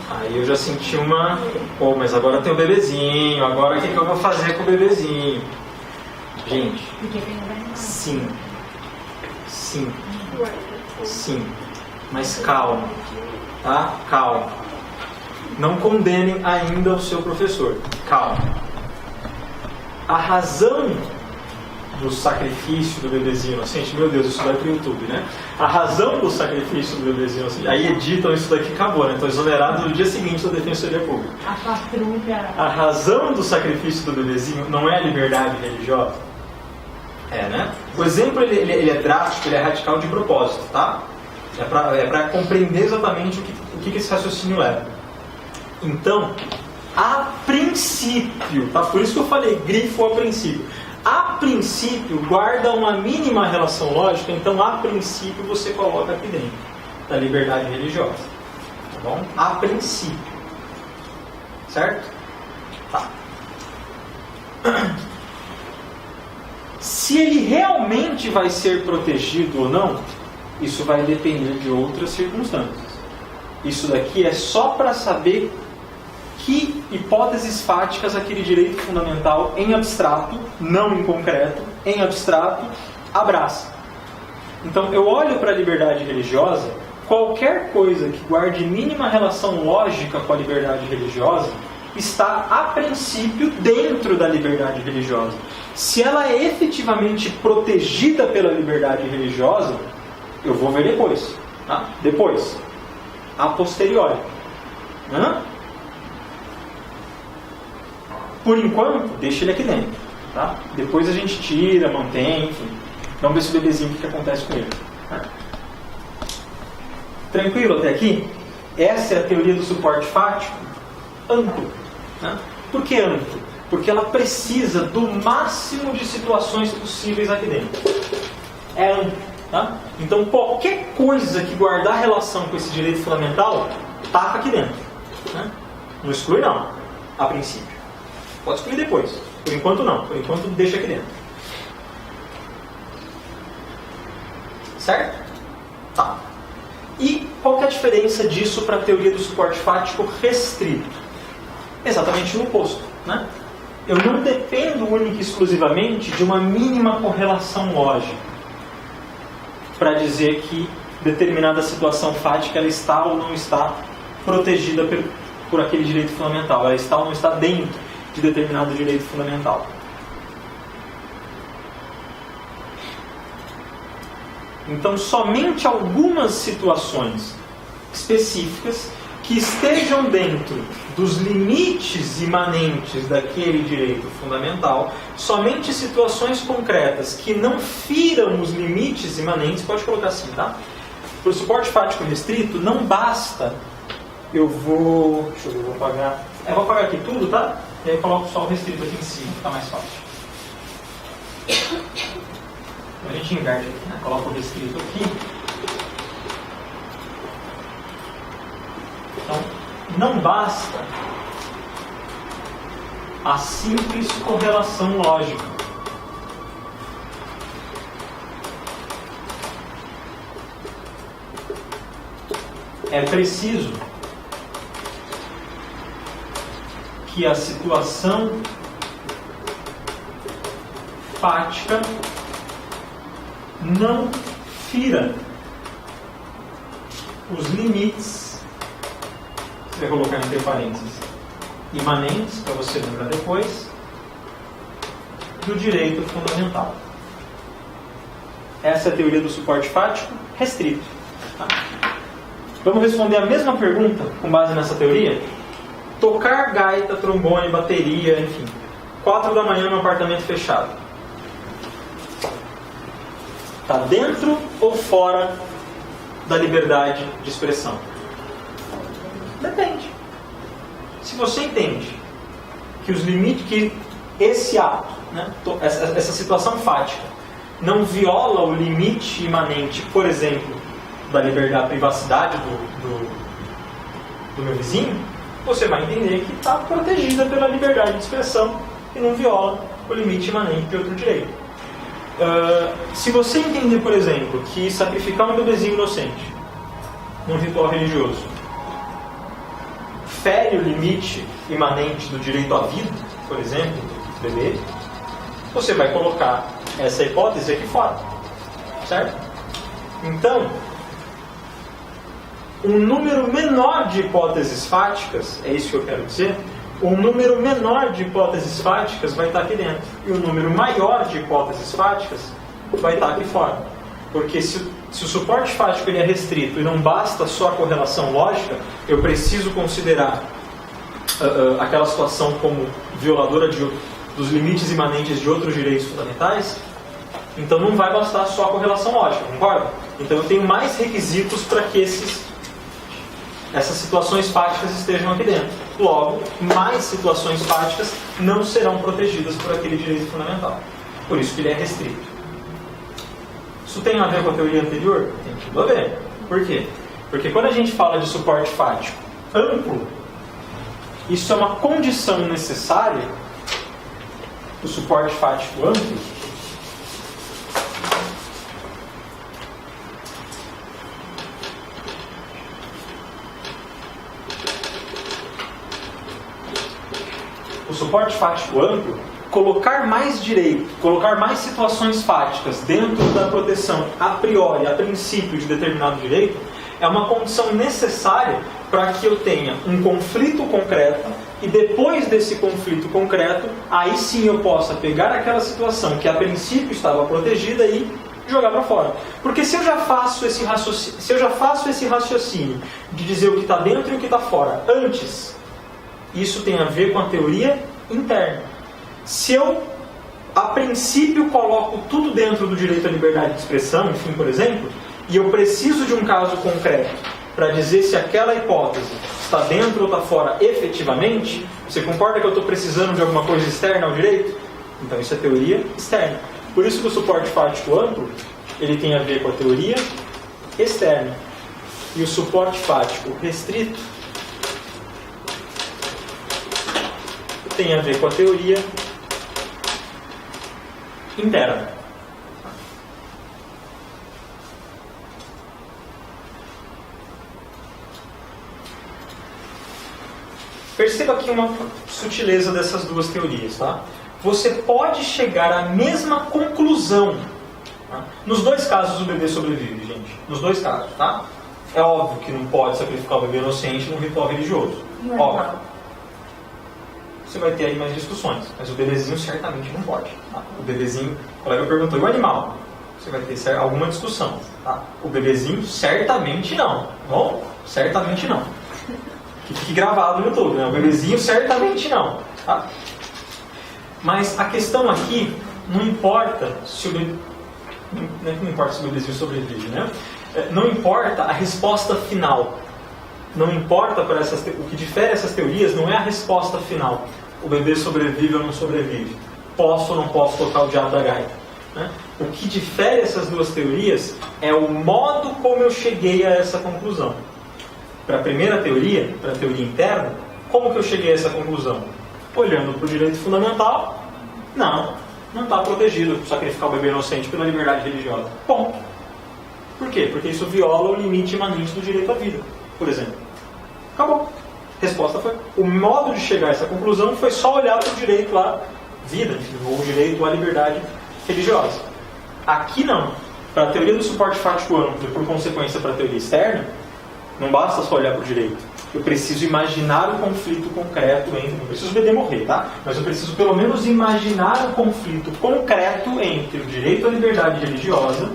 Aí eu já senti uma... Pô, mas agora tem o bebezinho, agora o que eu vou fazer com o bebezinho? Gente, sim. Sim. Sim. Mas calma. Tá? Calma. Não condenem ainda o seu professor. Calma. A razão do sacrifício do bebezinho inocente, meu Deus, isso vai pro YouTube, né? A razão do sacrifício do bebezinho inocente, aí editam isso daqui, acabou, né? Estou exonerado no dia seguinte da Defensoria Pública. A patrulha. A razão do sacrifício do bebezinho não é a liberdade religiosa? É, né? O exemplo ele é drástico, ele é radical de propósito, tá? É para compreender exatamente o que esse raciocínio leva. Então, a princípio, tá? Por isso que eu falei grifo a princípio. A princípio, guarda uma mínima relação lógica, então a princípio você coloca aqui dentro da liberdade religiosa. Tá bom? A princípio. Certo? Tá. Se ele realmente vai ser protegido ou não, isso vai depender de outras circunstâncias. Isso daqui é só para saber que hipóteses fáticas aquele direito fundamental em abstrato, não em concreto, em abstrato, abraça. Então eu olho para a liberdade religiosa, qualquer coisa que guarde mínima relação lógica com a liberdade religiosa está a princípio dentro da liberdade religiosa. Se ela é efetivamente protegida pela liberdade religiosa, eu vou ver depois. Tá? Depois. A posteriori. Hã? Por enquanto, deixa ele aqui dentro. Tá? Depois a gente tira, mantém, enfim. Vamos ver se o bebezinho, o que acontece com ele. Tá? Tranquilo até aqui? Essa é a teoria do suporte fático amplo. Né? Por que amplo? Porque ela precisa do máximo de situações possíveis aqui dentro. É amplo. Tá? Então qualquer coisa que guardar relação com esse direito fundamental, taca aqui dentro. Né? Não exclui não, a princípio. Pode excluir depois. Por enquanto não. Por enquanto deixa aqui dentro. Certo? Tá. E qual que é a diferença disso para a teoria do suporte fático restrito? Exatamente o oposto. Né? Eu não dependo única e exclusivamente de uma mínima correlação lógica para dizer que determinada situação fática ela está ou não está protegida por aquele direito fundamental. Ela está ou não está dentro de determinado direito fundamental. Então, somente algumas situações específicas que estejam dentro dos limites imanentes daquele direito fundamental, somente situações concretas que não firam os limites imanentes, pode colocar assim, tá? Para o suporte fático restrito, não basta, eu vou apagar, eu vou apagar aqui tudo, tá? E aí coloco só o restrito aqui em cima, fica mais fácil. A gente inverte aqui, né? Coloca o restrito aqui. Então, não basta a simples correlação lógica. É preciso que a situação fática não fira os limites, você vai colocar entre parênteses, imanentes, para você lembrar depois, do direito fundamental. Essa é a teoria do suporte fático restrito. Vamos responder a mesma pergunta com base nessa teoria? Tocar gaita, trombone, bateria, enfim. 4 da manhã no apartamento fechado. Está dentro ou fora da liberdade de expressão? Depende. Se você entende que os limites, que esse ato, né, essa situação fática, não viola o limite imanente, por exemplo, da liberdade, da privacidade do meu vizinho, você vai entender que está protegida pela liberdade de expressão e não viola o limite imanente de outro direito. Se você entender, por exemplo, que sacrificar um bebezinho inocente num ritual religioso fere o limite imanente do direito à vida, por exemplo, do bebê, você vai colocar essa hipótese aqui fora. Certo? Então, um número menor de hipóteses fáticas, é isso que eu quero dizer, um número menor de hipóteses fáticas vai estar aqui dentro. E um número maior de hipóteses fáticas vai estar aqui fora. Porque se o suporte fático ele é restrito e não basta só a correlação lógica, eu preciso considerar aquela situação como violadora dos limites imanentes de outros direitos fundamentais, então não vai bastar só a correlação lógica, concorda? Então eu tenho mais requisitos para que essas situações fáticas estejam aqui dentro. Logo, mais situações fáticas não serão protegidas por aquele direito fundamental. Por isso que ele é restrito. Isso tem a ver com a teoria anterior? Tem tudo a ver. Por quê? Porque quando a gente fala de suporte fático amplo, isso é uma condição necessária, o suporte fático amplo, o suporte fático amplo, colocar mais direito, colocar mais situações fáticas dentro da proteção a priori, a princípio de determinado direito, é uma condição necessária para que eu tenha um conflito concreto e depois desse conflito concreto, aí sim eu possa pegar aquela situação que a princípio estava protegida e jogar para fora. Porque se eu já faço esse raciocínio de dizer o que está dentro e o que está fora antes, isso tem a ver com a teoria interna. Se eu, a princípio, coloco tudo dentro do direito à liberdade de expressão, enfim, por exemplo, e eu preciso de um caso concreto para dizer se aquela hipótese está dentro ou está fora efetivamente, você concorda que eu estou precisando de alguma coisa externa ao direito? Então isso é teoria externa. Por isso que o suporte fático amplo, ele tem a ver com a teoria externa. E o suporte fático restrito tem a ver com a teoria interna. Perceba aqui uma sutileza dessas duas teorias, tá? Você pode chegar à mesma conclusão. Tá? Nos dois casos o bebê sobrevive, gente. Nos dois casos, tá? É óbvio que não pode sacrificar o bebê inocente num ritual religioso. Óbvio. Você vai ter aí mais discussões, mas o bebezinho certamente não pode. Tá? O bebezinho, o colega perguntou, e o animal? Você vai ter alguma discussão. Tá? O bebezinho certamente não. Bom, certamente não. Que fique gravado no YouTube, né? O bebezinho certamente não. Tá? Mas a questão aqui, não importa se o bebezinho sobrevive, né? Não importa a resposta final. Não importa para o que difere essas teorias não é a resposta final. O bebê sobrevive ou não sobrevive. Posso ou não posso tocar o diabo da gaita. Né? O que difere essas duas teorias é o modo como eu cheguei a essa conclusão. Para a primeira teoria, para a teoria interna, como que eu cheguei a essa conclusão? olhando para o direito fundamental, não está protegido por sacrificar o bebê inocente pela liberdade religiosa. Ponto. Por quê? Porque isso viola o limite imanente do direito à vida, por exemplo. Acabou. A resposta foi... O modo de chegar a essa conclusão foi só olhar para o direito à vida, enfim, ou o direito à liberdade religiosa. Aqui não. Para a teoria do suporte fático amplo e por consequência para a teoria externa, não basta só olhar para o direito. Eu preciso imaginar o conflito concreto entre... Não preciso o bebê morrer, tá? Mas eu preciso pelo menos imaginar o conflito concreto entre o direito à liberdade religiosa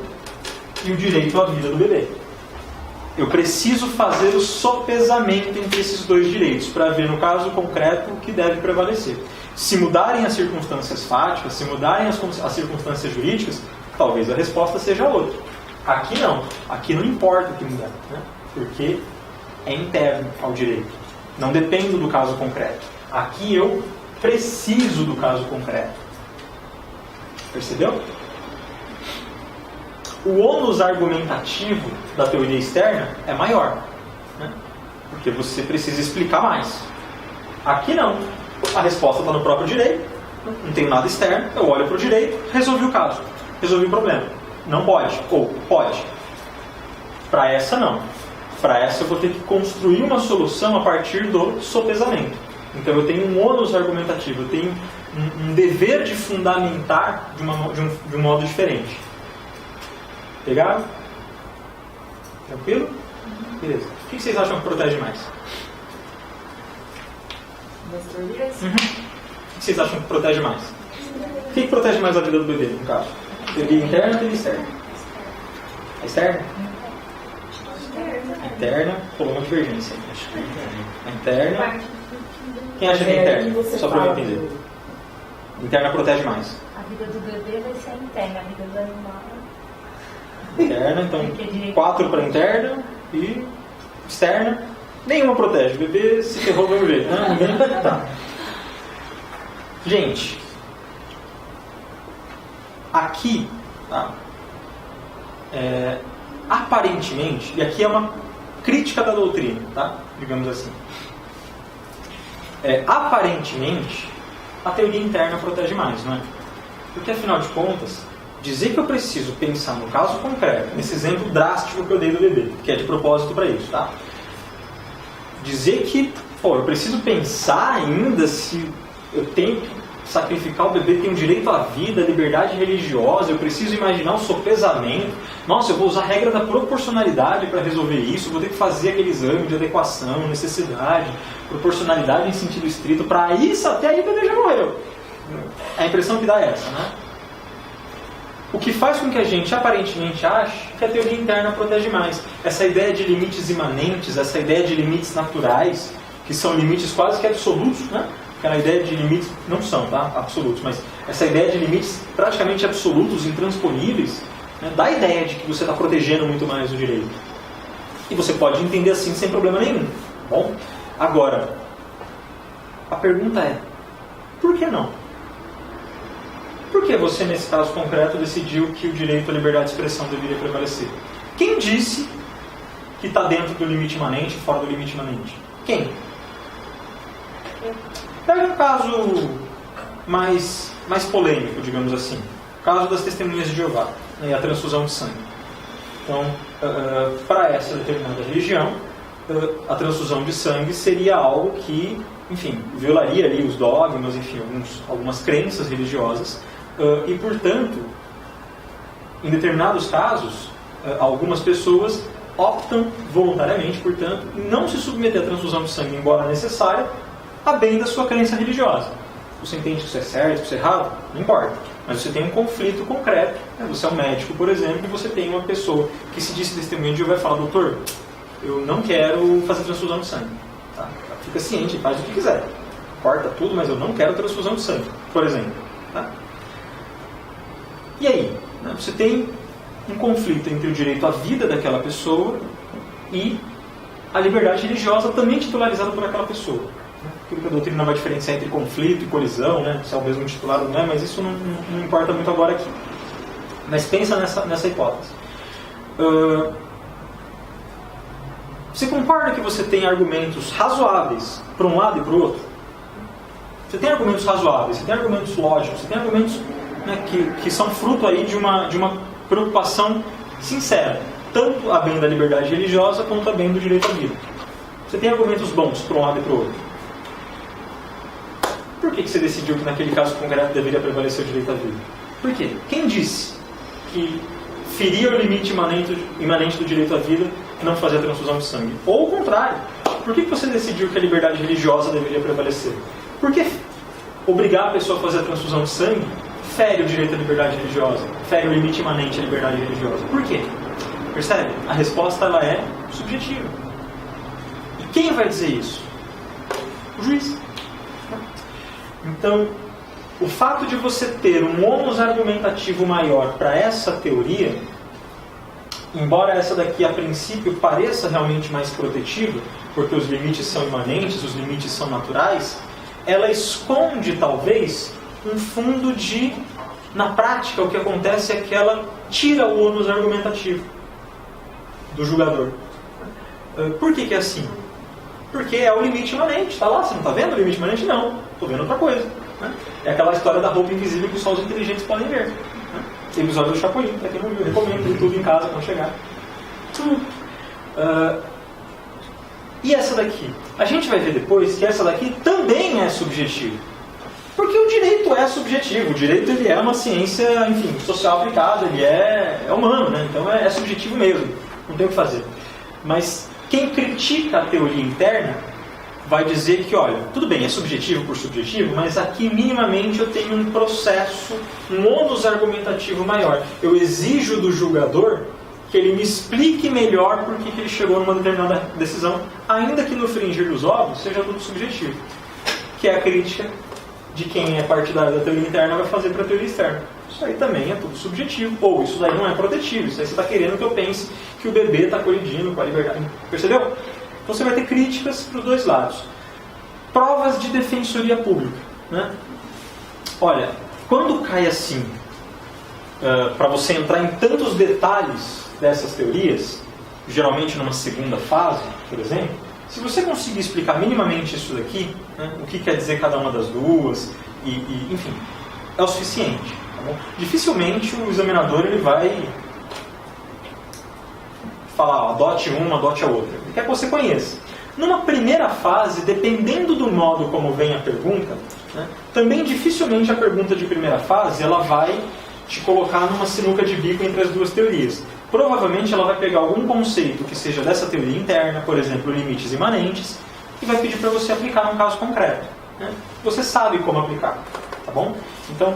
e o direito à vida do bebê. Eu preciso fazer o sopesamento entre esses dois direitos para ver, no caso concreto, o que deve prevalecer. Se mudarem as circunstâncias fáticas, se mudarem as circunstâncias jurídicas, talvez a resposta seja outra. Aqui não. Aqui não importa o que mudar, né? Porque é interno ao direito. Não dependo do caso concreto. Aqui eu preciso do caso concreto. Percebeu? O ônus argumentativo da teoria externa é maior, né? Porque você precisa explicar mais. Aqui não. A resposta está no próprio direito. Não tenho nada externo. Eu olho para o direito, resolvi o caso. Resolvi o problema. Não pode. Ou pode. Para essa não. Para essa eu vou ter que construir uma solução a partir do sopesamento. Então eu tenho um ônus argumentativo. Eu tenho um dever de fundamentar de um modo diferente. Pegaram? Tranquilo? Beleza. O que vocês acham que protege mais? Das teorias? O que vocês acham que protege mais? O que protege mais a vida do bebê, no caso? Teoria interna ou teoria externa? A externa? A interna. Rolou uma divergência. A interna. Quem acha que é interna? Só para eu entender. Interna protege mais. A vida do bebê vai ser interna, a vida do animal... Interna, então 4 para interna e externa. Nenhuma protege. O bebê se ferrou, vai ver. Tá. Gente, aqui, tá? Aparentemente, e aqui é uma crítica da doutrina, tá? Digamos assim. Aparentemente, a teoria interna protege mais, não é? Porque afinal de contas, dizer que eu preciso pensar no caso concreto, nesse exemplo drástico que eu dei do bebê, que é de propósito para isso, tá? Dizer que, eu preciso pensar ainda se eu tenho que sacrificar o bebê, tem o direito à vida, à liberdade religiosa, eu preciso imaginar um sopesamento. Nossa, eu vou usar a regra da proporcionalidade para resolver isso, eu vou ter que fazer aquele exame de adequação, necessidade, proporcionalidade em sentido estrito, para isso até aí o bebê já morreu. A impressão que dá é essa, né? O que faz com que a gente aparentemente ache que a teoria interna protege mais. Essa ideia de limites imanentes, essa ideia de limites naturais, que são limites quase que absolutos, né? Aquela ideia de limites, não são, tá? Absolutos, mas essa ideia de limites praticamente absolutos, intransponíveis, né? Dá a ideia de que você está protegendo muito mais o direito. E você pode entender assim sem problema nenhum. Bom, agora, a pergunta é, por que não? Por que você, nesse caso concreto, decidiu que o direito à liberdade de expressão deveria prevalecer? Quem disse que está dentro do limite imanente e fora do limite imanente? Quem? Pega um caso mais polêmico, digamos assim. O caso das testemunhas de Jeová, né, e a transfusão de sangue. Então, para essa determinada religião, a transfusão de sangue seria algo que, enfim, violaria ali os dogmas, enfim, algumas crenças religiosas. E, portanto, em determinados casos, algumas pessoas optam voluntariamente, portanto, não se submeter à transfusão de sangue, embora necessária, a bem da sua crença religiosa. Você entende que isso é certo, que isso é errado? Não importa. Mas você tem um conflito concreto. Né? Você é um médico, por exemplo, e você tem uma pessoa que se disse testemunha de Jeová e fala: doutor, eu não quero fazer transfusão de sangue. Tá? Fica ciente, faz o que quiser. Corta tudo, mas eu não quero transfusão de sangue, por exemplo. Tá? E aí? Né? Você tem um conflito entre o direito à vida daquela pessoa e a liberdade religiosa também titularizada por aquela pessoa. Aquilo que a doutrina vai diferenciar entre conflito e colisão, né? Se é o mesmo titular ou não é, mas isso não importa muito agora aqui. Mas pensa nessa hipótese. Você concorda que você tem argumentos razoáveis para um lado e para o outro? você tem argumentos razoáveis, você tem argumentos lógicos, você tem argumentos, né, que são fruto aí de uma preocupação sincera, tanto a bem da liberdade religiosa quanto a bem do direito à vida. Você tem argumentos bons para um lado e para o outro. Por que você decidiu que naquele caso concreto deveria prevalecer o direito à vida? Por quê? Quem disse que feria o limite imanente do direito à vida não fazer a transfusão de sangue? Ou o contrário. Por que você decidiu que a liberdade religiosa deveria prevalecer? Por que obrigar a pessoa a fazer a transfusão de sangue fere o direito à liberdade religiosa? Fere o limite imanente à liberdade religiosa? Por quê? Percebe? A resposta ela é subjetiva. E quem vai dizer isso? O juiz. Então, o fato de você ter um ônus argumentativo maior para essa teoria, embora essa daqui a princípio pareça realmente mais protetiva, porque os limites são imanentes, os limites são naturais, ela esconde talvez um fundo de, na prática, o que acontece é que ela tira o ônus argumentativo do julgador. Por que é assim? Porque é o limite imanente, está lá, você não está vendo o limite imanente? Não, estou vendo outra coisa. Né? É aquela história da roupa invisível que só os inteligentes podem ver. Né? Episódio do Chapolin, para quem não viu, recomendo ver tudo em casa quando chegar. E essa daqui? A gente vai ver depois que essa daqui também é subjetiva. Porque o direito é subjetivo, o direito ele é uma ciência, enfim, social aplicada, ele é humano, né? Então é subjetivo mesmo, não tem o que fazer. Mas quem critica a teoria interna vai dizer que, olha, tudo bem, é subjetivo por subjetivo, mas aqui minimamente eu tenho um processo, um ônus argumentativo maior. Eu exijo do julgador que ele me explique melhor por que ele chegou numa determinada decisão, ainda que no fringir dos ovos seja tudo subjetivo. Que é a crítica de quem é partidário da teoria interna vai fazer para a teoria externa. Isso aí também é tudo subjetivo. Ou isso daí não é protetivo. Isso aí você está querendo que eu pense que o bebê está colidindo com a liberdade. Percebeu? Então você vai ter críticas para os dois lados. Provas de defensoria pública. Né? Olha, quando cai assim, para você entrar em tantos detalhes dessas teorias, geralmente numa segunda fase, por exemplo, se você conseguir explicar minimamente isso daqui, né, o que quer dizer cada uma das duas, enfim, é o suficiente. Tá bom? Dificilmente o examinador ele vai falar, adote uma, adote a outra. Ele quer que você conheça. Numa primeira fase, dependendo do modo como vem a pergunta, né, também dificilmente a pergunta de primeira fase ela vai te colocar numa sinuca de bico entre as duas teorias. Provavelmente ela vai pegar algum conceito que seja dessa teoria interna, por exemplo, limites imanentes, e vai pedir para você aplicar num caso concreto. Né? Você sabe como aplicar, tá bom? Então,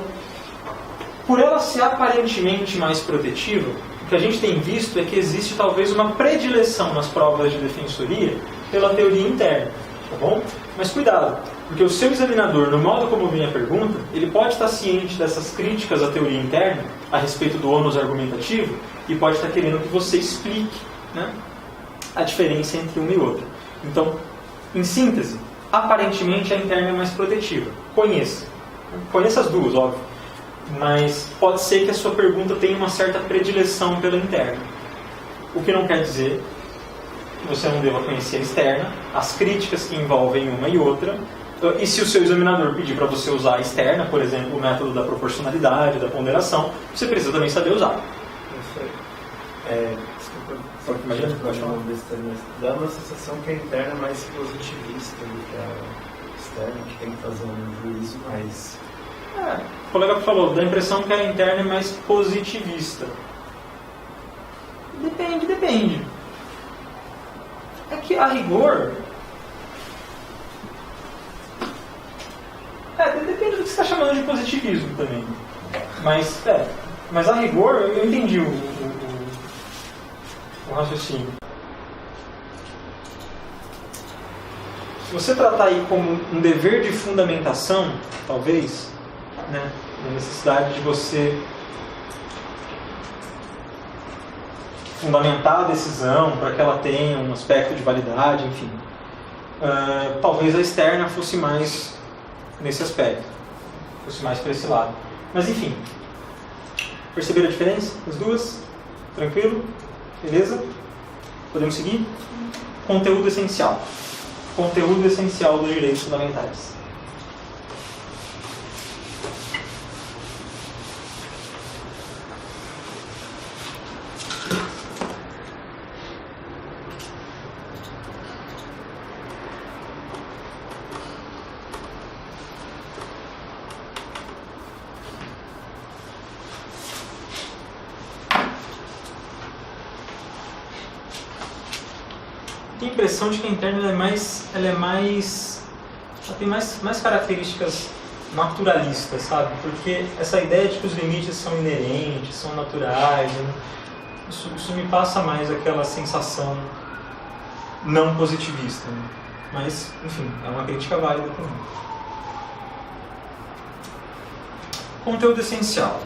por ela ser aparentemente mais protetiva, o que a gente tem visto é que existe talvez uma predileção nas provas de defensoria pela teoria interna, tá bom? Mas cuidado, porque o seu examinador, no modo como vem a pergunta, ele pode estar ciente dessas críticas à teoria interna, a respeito do ônus argumentativo, e pode estar querendo que você explique, né, a diferença entre uma e outra. Então, em síntese, aparentemente a interna é mais protetiva. Conheça. Conheça as duas, óbvio. Mas pode ser que a sua pergunta tenha uma certa predileção pela interna. O que não quer dizer que você não deva conhecer a externa, as críticas que envolvem uma e outra. E se o seu examinador pedir para você usar a externa, por exemplo, o método da proporcionalidade, da ponderação, você precisa também saber usar. Desculpa, imagina que eu acho uma besteira, mas dá uma sensação que a interna é mais positivista do que a externa, que tem que fazer um juízo mais... O colega falou, dá a impressão que a interna é mais positivista. Depende. É que a rigor... depende do que você está chamando de positivismo também. Mas a rigor, eu entendi o raciocínio. Se você tratar aí como um dever de fundamentação, talvez, né, a necessidade de você fundamentar a decisão para que ela tenha um aspecto de validade, enfim. Talvez a externa fosse mais nesse aspecto, fosse mais para esse lado. Mas enfim, perceberam a diferença? As duas? Tranquilo? Beleza? Podemos seguir? Conteúdo essencial. Conteúdo essencial dos direitos fundamentais. tenho a impressão de que a interna ela tem mais características naturalistas, sabe? Porque essa ideia de que os limites são inerentes, são naturais, né? Isso me passa mais aquela sensação não positivista, né? Mas, enfim, é uma crítica válida também. Conteúdo essencial.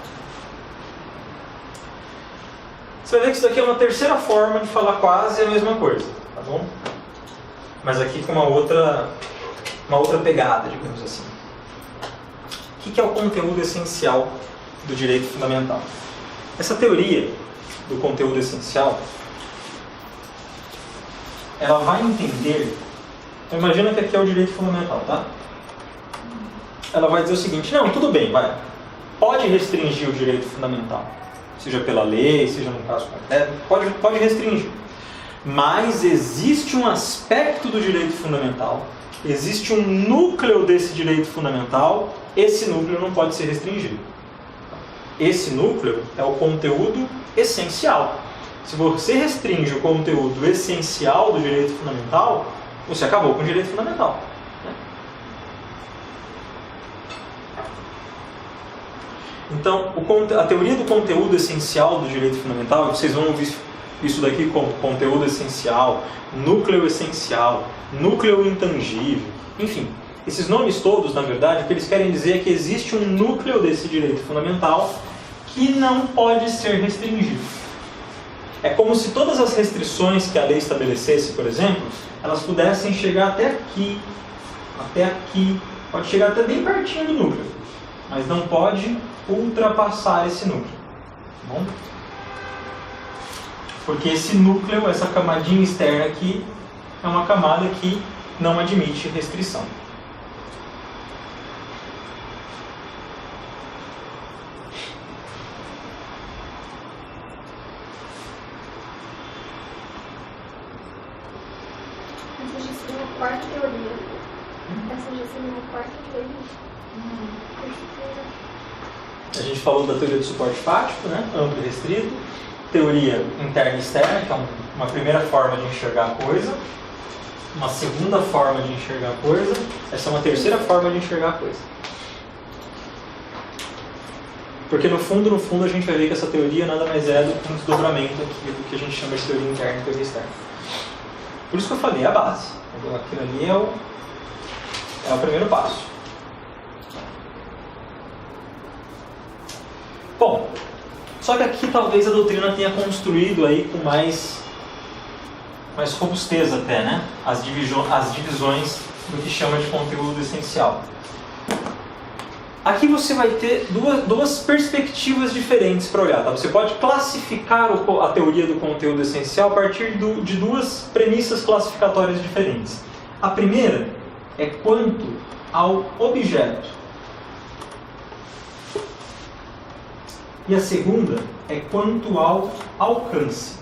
Você vai ver que isso daqui é uma terceira forma de falar quase a mesma coisa, tá bom? Mas aqui com uma outra pegada, digamos assim. O que é o conteúdo essencial do direito fundamental? Essa teoria do conteúdo essencial, ela vai entender... Então imagina que aqui é o direito fundamental, tá? Ela vai dizer o seguinte, não, tudo bem, vai. Pode restringir o direito fundamental. Seja pela lei, seja no caso concreto, pode restringir. Mas existe um aspecto do direito fundamental, existe um núcleo desse direito fundamental, esse núcleo não pode ser restringido. Esse núcleo é o conteúdo essencial. Se você restringe o conteúdo essencial do direito fundamental, você acabou com o direito fundamental. Então, a teoria do conteúdo essencial do direito fundamental, vocês vão ouvir isso daqui como conteúdo essencial, núcleo essencial, núcleo intangível, enfim. Esses nomes todos, na verdade, o que eles querem dizer é que existe um núcleo desse direito fundamental que não pode ser restringido. É como se todas as restrições que a lei estabelecesse, por exemplo, elas pudessem chegar até aqui, pode chegar até bem pertinho do núcleo, mas não pode ultrapassar esse núcleo. Tá bom? Porque esse núcleo, essa camadinha externa aqui, é uma camada que não admite restrição. Essa já seria uma quarta teoria. Essa já seria uma quarta teoria. A gente falou da teoria do suporte fático, né? Amplo e restrito. Teoria interna e externa, que é uma primeira forma de enxergar a coisa. Uma segunda forma de enxergar a coisa. Essa é uma terceira forma de enxergar a coisa. Porque no fundo a gente vai ver que essa teoria nada mais é do que um desdobramento aqui do que a gente chama de teoria interna e teoria externa. Por isso que eu falei, é a base. Aquilo ali é o primeiro passo. Bom, só que aqui talvez a doutrina tenha construído aí com mais robustez até, né? As divisões do que chama de conteúdo essencial. Aqui você vai ter duas perspectivas diferentes para olhar, tá? Você pode classificar a teoria do conteúdo essencial a partir de duas premissas classificatórias diferentes. A primeira é quanto ao objeto. E a segunda é quanto ao alcance.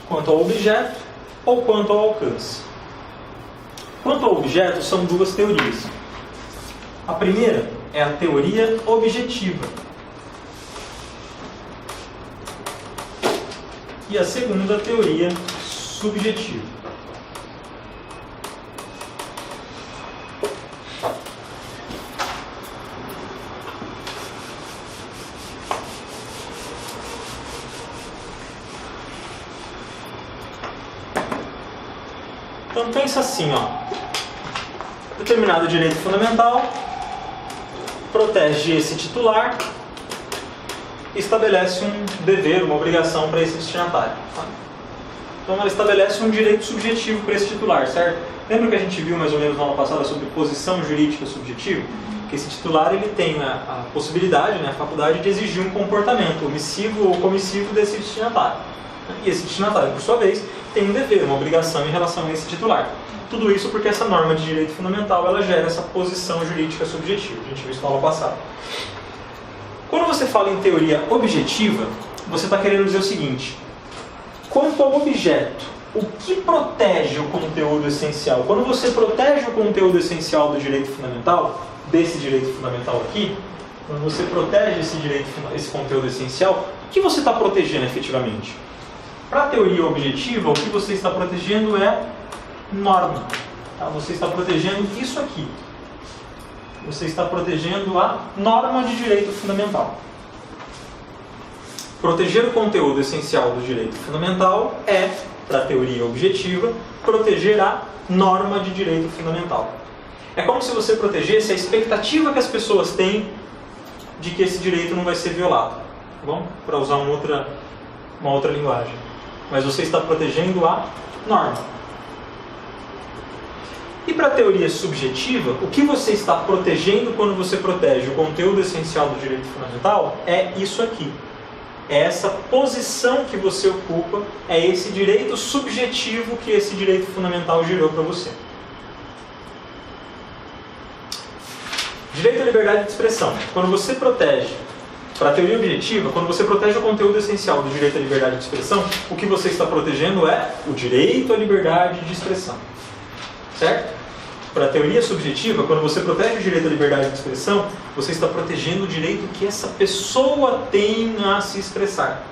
Quanto ao objeto ou quanto ao alcance. Quanto ao objeto, são duas teorias. A primeira é a teoria objetiva. E a segunda, a teoria subjetiva. Então pensa assim, ó. Determinado direito fundamental protege esse titular e estabelece um dever, uma obrigação para esse destinatário. Então ela estabelece um direito subjetivo para esse titular, certo? Lembra que a gente viu mais ou menos na aula passada sobre posição jurídica subjetiva? Que esse titular ele tem a possibilidade, né, a faculdade de exigir um comportamento omissivo ou comissivo desse destinatário. E esse destinatário, por sua vez, tem um dever, uma obrigação em relação a esse titular. Tudo isso porque essa norma de direito fundamental ela gera essa posição jurídica subjetiva. A gente viu isso na aula passada. Quando você fala em teoria objetiva, você está querendo dizer o seguinte: quanto ao objeto, o que protege o conteúdo essencial? Quando você protege o conteúdo essencial do direito fundamental, desse direito fundamental aqui, quando você protege esse conteúdo essencial, o que você está protegendo efetivamente? Para a teoria objetiva, o que você está protegendo é norma. Tá? Você está protegendo isso aqui. Você está protegendo a norma de direito fundamental. Proteger o conteúdo essencial do direito fundamental é, para a teoria objetiva, proteger a norma de direito fundamental. É como se você protegesse a expectativa que as pessoas têm de que esse direito não vai ser violado. Tá bom? Para usar uma outra linguagem. Mas você está protegendo a norma. E para a teoria subjetiva, o que você está protegendo quando você protege o conteúdo essencial do direito fundamental é isso aqui. É essa posição que você ocupa, é esse direito subjetivo que esse direito fundamental gerou para você. Direito à liberdade de expressão. Quando você protege, para a teoria objetiva, quando você protege o conteúdo essencial do direito à liberdade de expressão, o que você está protegendo é o direito à liberdade de expressão. Certo? Para a teoria subjetiva, quando você protege o direito à liberdade de expressão, você está protegendo o direito que essa pessoa tem a se expressar.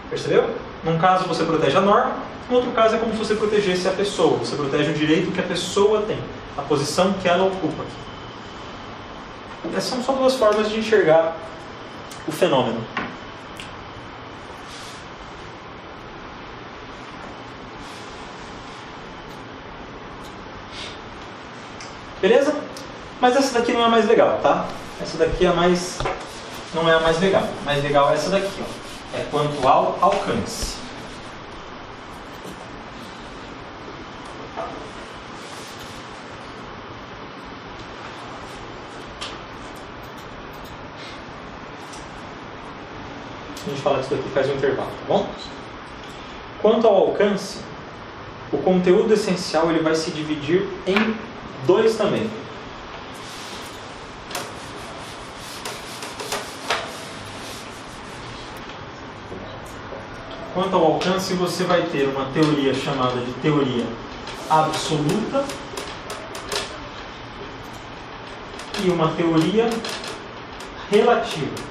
Percebeu? Num caso você protege a norma, no outro caso é como se você protegesse a pessoa. Você protege o direito que a pessoa tem, a posição que ela ocupa aqui. Essas são só duas formas de enxergar o fenômeno. Beleza? Mas essa daqui não é mais legal, tá? Essa daqui não é a mais legal. A mais legal é essa daqui, ó. É quanto ao alcance. A gente fala disso daqui faz um intervalo, tá bom? Quanto ao alcance, o conteúdo essencial ele vai se dividir em dois também. Quanto ao alcance, você vai ter uma teoria chamada de teoria absoluta e uma teoria relativa.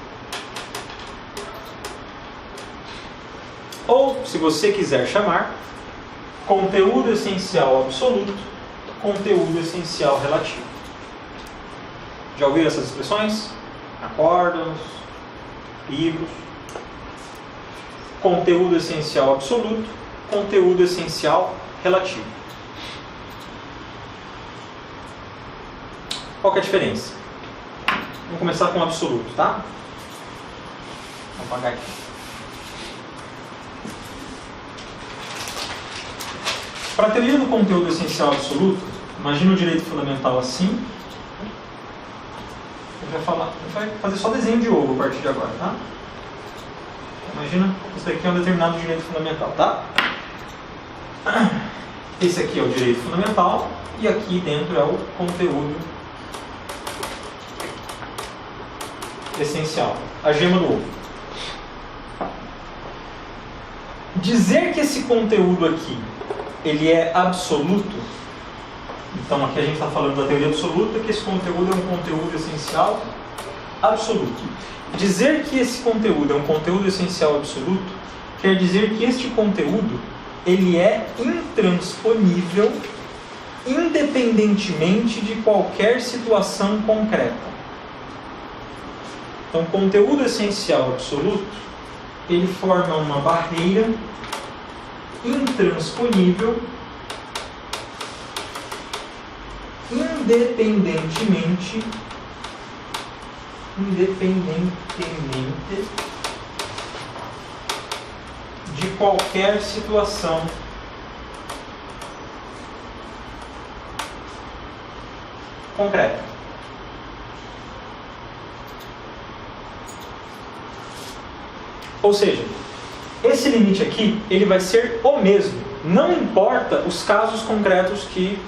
Ou, se você quiser chamar, conteúdo essencial absoluto, conteúdo essencial relativo. Já ouviram essas expressões? Acórdãos, livros. Conteúdo essencial absoluto, conteúdo essencial relativo. Qual que é a diferença? Vamos começar com o absoluto, tá? Vou apagar aqui. Para a teoria do conteúdo essencial absoluto, imagina o direito fundamental assim. A gente vai fazer só desenho de ovo a partir de agora, tá? Imagina, isso aqui é um determinado direito fundamental, tá? Esse aqui é o direito fundamental e aqui dentro é o conteúdo essencial, a gema do ovo. Dizer que esse conteúdo aqui ele é absoluto, então aqui a gente está falando da teoria absoluta, que esse conteúdo é um conteúdo essencial absoluto. Dizer que esse conteúdo é um conteúdo essencial absoluto quer dizer que este conteúdo ele é intransponível independentemente de qualquer situação concreta. Então, conteúdo essencial absoluto ele forma uma barreira intransponível independentemente de qualquer situação concreta. Ou seja, esse limite aqui, ele vai ser o mesmo. Não importa os casos concretos que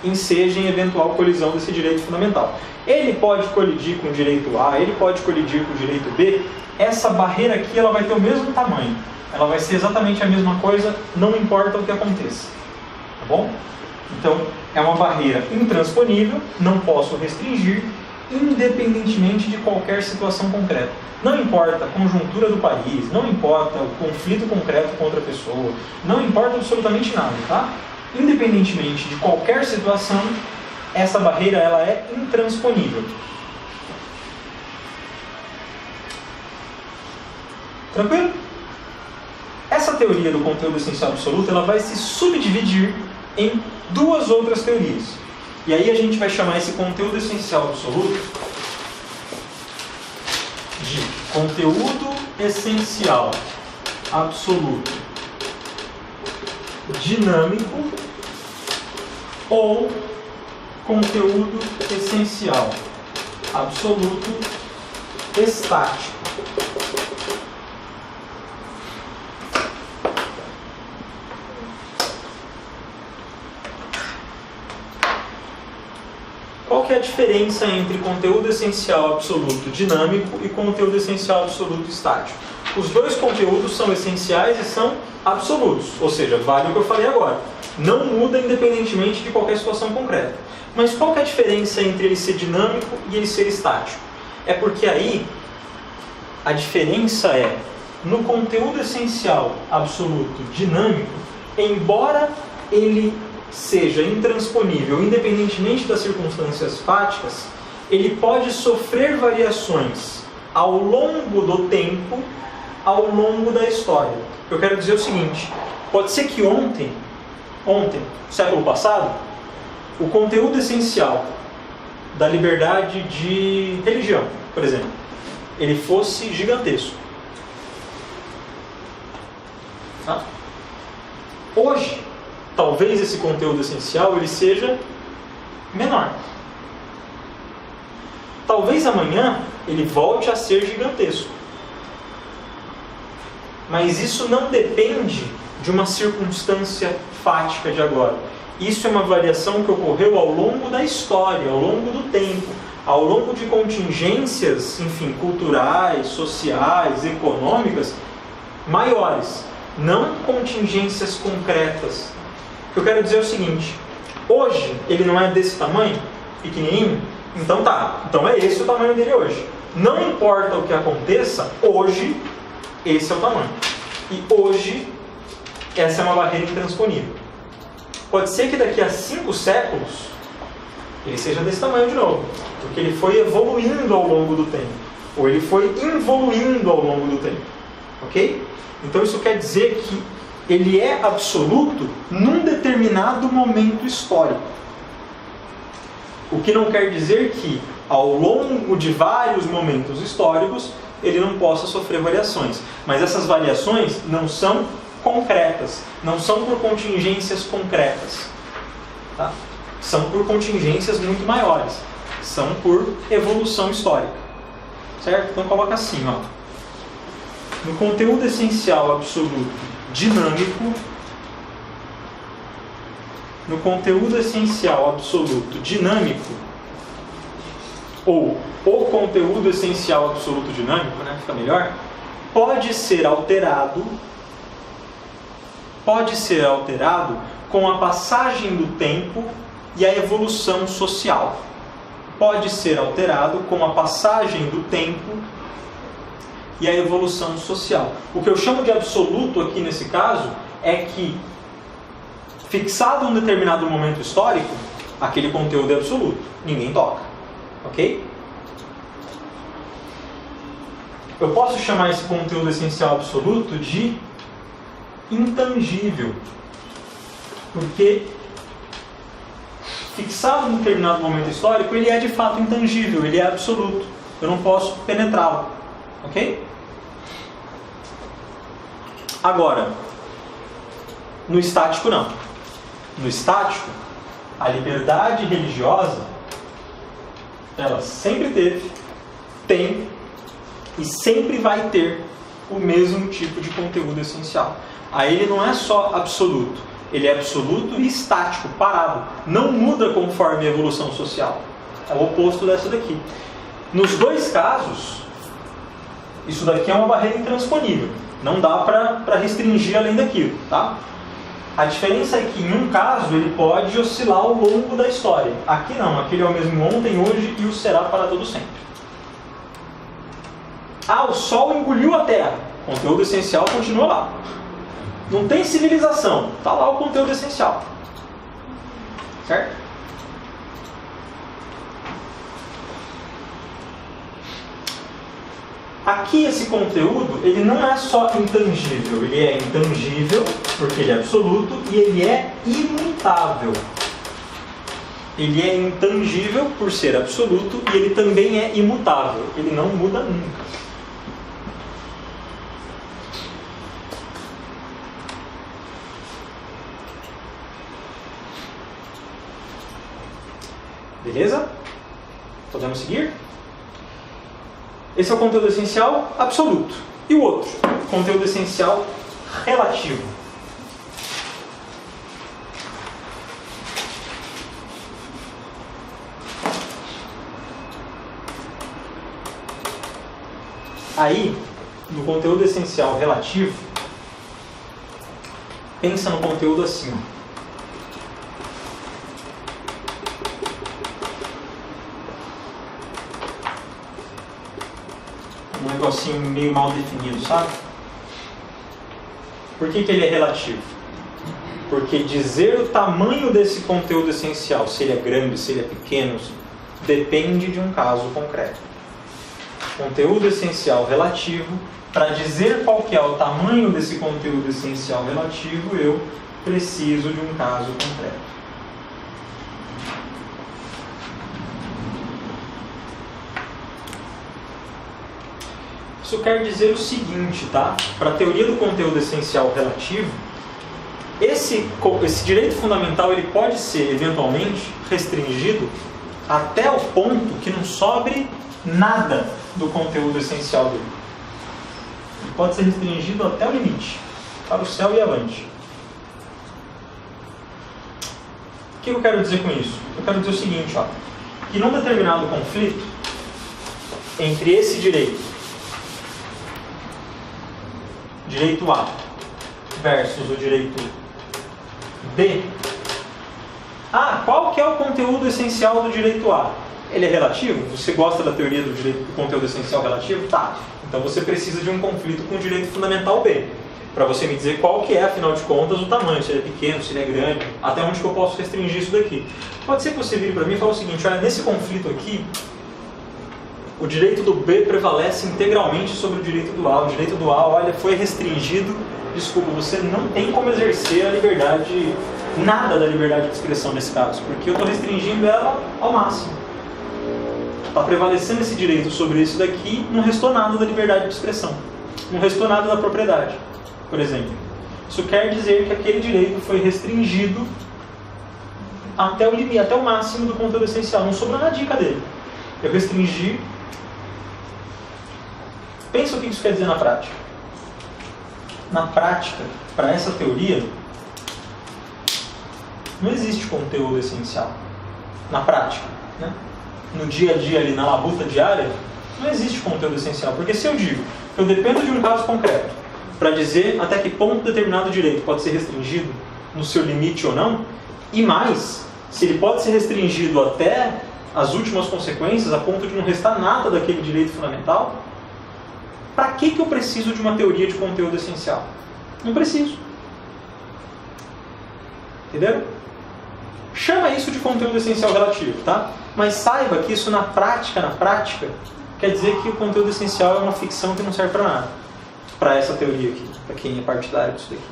ensejem eventual colisão desse direito fundamental. Ele pode colidir com o direito A, ele pode colidir com o direito B. Essa barreira aqui, ela vai ter o mesmo tamanho. Ela vai ser exatamente a mesma coisa, não importa o que aconteça. Tá bom? Então, é uma barreira intransponível, não posso restringir, independentemente de qualquer situação concreta. Não importa a conjuntura do país, não importa o conflito concreto com outra pessoa, não importa absolutamente nada, tá? Independentemente de qualquer situação, essa barreira ela é intransponível. Tranquilo? Essa teoria do conteúdo essencial absoluto ela vai se subdividir em duas outras teorias. E aí a gente vai chamar esse conteúdo essencial absoluto de conteúdo essencial absoluto dinâmico ou conteúdo essencial absoluto estático. Qual que é a diferença entre conteúdo essencial absoluto dinâmico e conteúdo essencial absoluto estático? Os dois conteúdos são essenciais e são absolutos, ou seja, vale o que eu falei agora. Não muda independentemente de qualquer situação concreta. Mas qual que é a diferença entre ele ser dinâmico e ele ser estático? É porque aí a diferença é, no conteúdo essencial absoluto dinâmico, embora ele seja intransponível, independentemente das circunstâncias fáticas, ele pode sofrer variações ao longo do tempo, ao longo da história. Eu quero dizer o seguinte, pode ser que ontem, século passado, o conteúdo essencial da liberdade de religião, por exemplo, ele fosse gigantesco. Tá? Hoje, talvez esse conteúdo essencial ele seja menor. Talvez amanhã ele volte a ser gigantesco. Mas isso não depende de uma circunstância fática de agora. Isso é uma variação que ocorreu ao longo da história, ao longo do tempo, ao longo de contingências, enfim, culturais, sociais, econômicas maiores, não contingências concretas. O que eu quero dizer é o seguinte, hoje ele não é desse tamanho, pequenininho, então tá, então é esse o tamanho dele hoje. Não importa o que aconteça, hoje esse é o tamanho. E hoje essa é uma barreira intransponível. Pode ser que daqui a 5 séculos ele seja desse tamanho de novo, porque ele foi evoluindo ao longo do tempo, ou ele foi involuindo ao longo do tempo. Ok? Então isso quer dizer que ele é absoluto num determinado momento histórico. O que não quer dizer que, ao longo de vários momentos históricos, ele não possa sofrer variações. Mas essas variações não são concretas, não são por contingências concretas. Tá? São por contingências muito maiores. São por evolução histórica. Certo? Então coloca assim, ó. No conteúdo essencial absoluto dinâmico, no conteúdo essencial absoluto dinâmico, ou o conteúdo essencial absoluto dinâmico, né, fica melhor, pode ser alterado com a passagem do tempo e a evolução social. Pode ser alterado com a passagem do tempo e a evolução social. O que eu chamo de absoluto aqui nesse caso é que, fixado em um determinado momento histórico, aquele conteúdo é absoluto, ninguém toca. Ok? Eu posso chamar esse conteúdo essencial absoluto de intangível, porque fixado em um determinado momento histórico, ele é de fato intangível, ele é absoluto. Eu não posso penetrá-lo. Ok? Agora, no estático não. No estático, a liberdade religiosa, ela sempre teve, tem e sempre vai ter o mesmo tipo de conteúdo essencial. Aí ele não é só absoluto, ele é absoluto e estático, parado. Não muda conforme a evolução social. É o oposto dessa daqui. Nos dois casos, isso daqui é uma barreira intransponível. Não dá para restringir além daquilo, tá? A diferença é que em um caso ele pode oscilar ao longo da história. Aqui não, aquele é o mesmo ontem, hoje e o será para todo sempre. Ah, o Sol engoliu a Terra. O conteúdo essencial continua lá. Não tem civilização, está lá o conteúdo essencial. Certo? Aqui esse conteúdo, ele não é só intangível, ele é intangível, porque ele é absoluto, e ele é imutável. Ele é intangível por ser absoluto, e ele também é imutável, ele não muda nunca. Beleza? Podemos seguir? Esse é o conteúdo essencial absoluto. E o outro? Conteúdo essencial relativo. Aí, no conteúdo essencial relativo, pensa no conteúdo assim. Um negocinho meio mal definido, sabe? Por que ele é relativo? Porque dizer o tamanho desse conteúdo essencial, se ele é grande, se ele é pequeno, depende de um caso concreto. Conteúdo essencial relativo, para dizer qual que é o tamanho desse conteúdo essencial relativo, eu preciso de um caso concreto. Isso quer dizer o seguinte, tá? Para a teoria do conteúdo essencial relativo, esse direito fundamental ele pode ser, eventualmente, restringido até o ponto que não sobre nada do conteúdo essencial dele. Ele pode ser restringido até o limite, para o céu e avante. O que eu quero dizer com isso? Eu quero dizer o seguinte, ó, que num determinado conflito entre esse direito A versus o direito B. Ah, qual que é o conteúdo essencial do direito A? Ele é relativo? Você gosta da teoria do conteúdo essencial relativo? Tá. Então você precisa de um conflito com o direito fundamental B. Para você me dizer qual que é, afinal de contas, o tamanho. Se ele é pequeno, se ele é grande. Até onde que eu posso restringir isso daqui. Pode ser que você vire para mim e fale o seguinte, olha, nesse conflito aqui, o direito do B prevalece integralmente sobre o direito do A. O direito do A, olha, foi restringido. Desculpa, você não tem como exercer a liberdade, nada da liberdade de expressão nesse caso, porque eu estou restringindo ela ao máximo. Está prevalecendo esse direito sobre isso daqui, não restou nada da liberdade de expressão. Não restou nada da propriedade, por exemplo. Isso quer dizer que aquele direito foi restringido até o limite, até o máximo do conteúdo essencial. Não sobrou na dica dele. Eu restringi. Pensa o que isso quer dizer na prática. Na prática, para essa teoria, não existe conteúdo essencial. Na prática, né? No dia a dia, ali na labuta diária, não existe conteúdo essencial. Porque se eu digo, eu dependo de um caso concreto para dizer até que ponto determinado direito pode ser restringido no seu limite ou não, e mais, se ele pode ser restringido até as últimas consequências, a ponto de não restar nada daquele direito fundamental, para que eu preciso de uma teoria de conteúdo essencial? Não preciso. Entenderam? Chama isso de conteúdo essencial relativo, tá? Mas saiba que isso na prática, quer dizer que o conteúdo essencial é uma ficção que não serve para nada. Para essa teoria aqui, para quem é partidário disso daqui.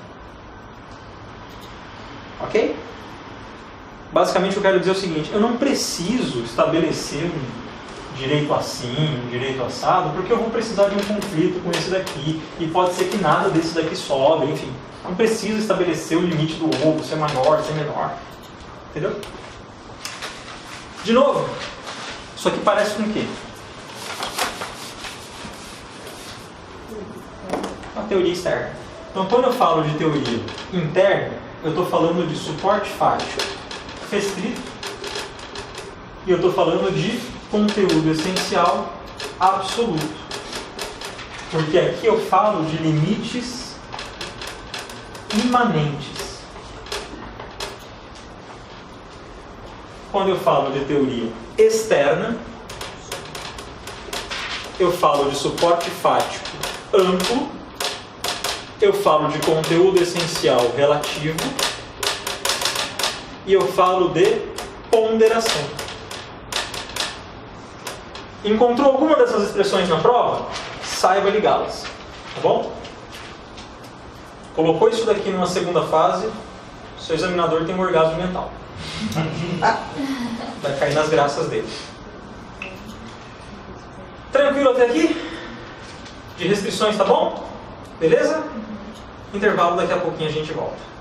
Ok? Basicamente eu quero dizer o seguinte, eu não preciso estabelecer um direito assim, um direito assado, porque eu vou precisar de um conflito com esse daqui, e pode ser que nada desse daqui sobre, enfim. Não preciso estabelecer o limite do ovo, se é maior, se é menor. Entendeu? De novo, isso aqui parece com o quê? Uma teoria externa. Então, quando eu falo de teoria interna, eu estou falando de suporte fático restrito, e eu estou falando de conteúdo essencial absoluto. Porque aqui eu falo de limites imanentes. quando eu falo de teoria externa, eu falo de suporte fático amplo, eu falo de conteúdo essencial relativo e eu falo de ponderação. Encontrou alguma dessas expressões na prova? Saiba ligá-las, tá bom? Colocou isso daqui numa segunda fase, seu examinador tem um orgasmo mental. Vai cair nas graças dele. Tranquilo até aqui? De restrições, tá bom? Beleza? Intervalo, daqui a pouquinho a gente volta.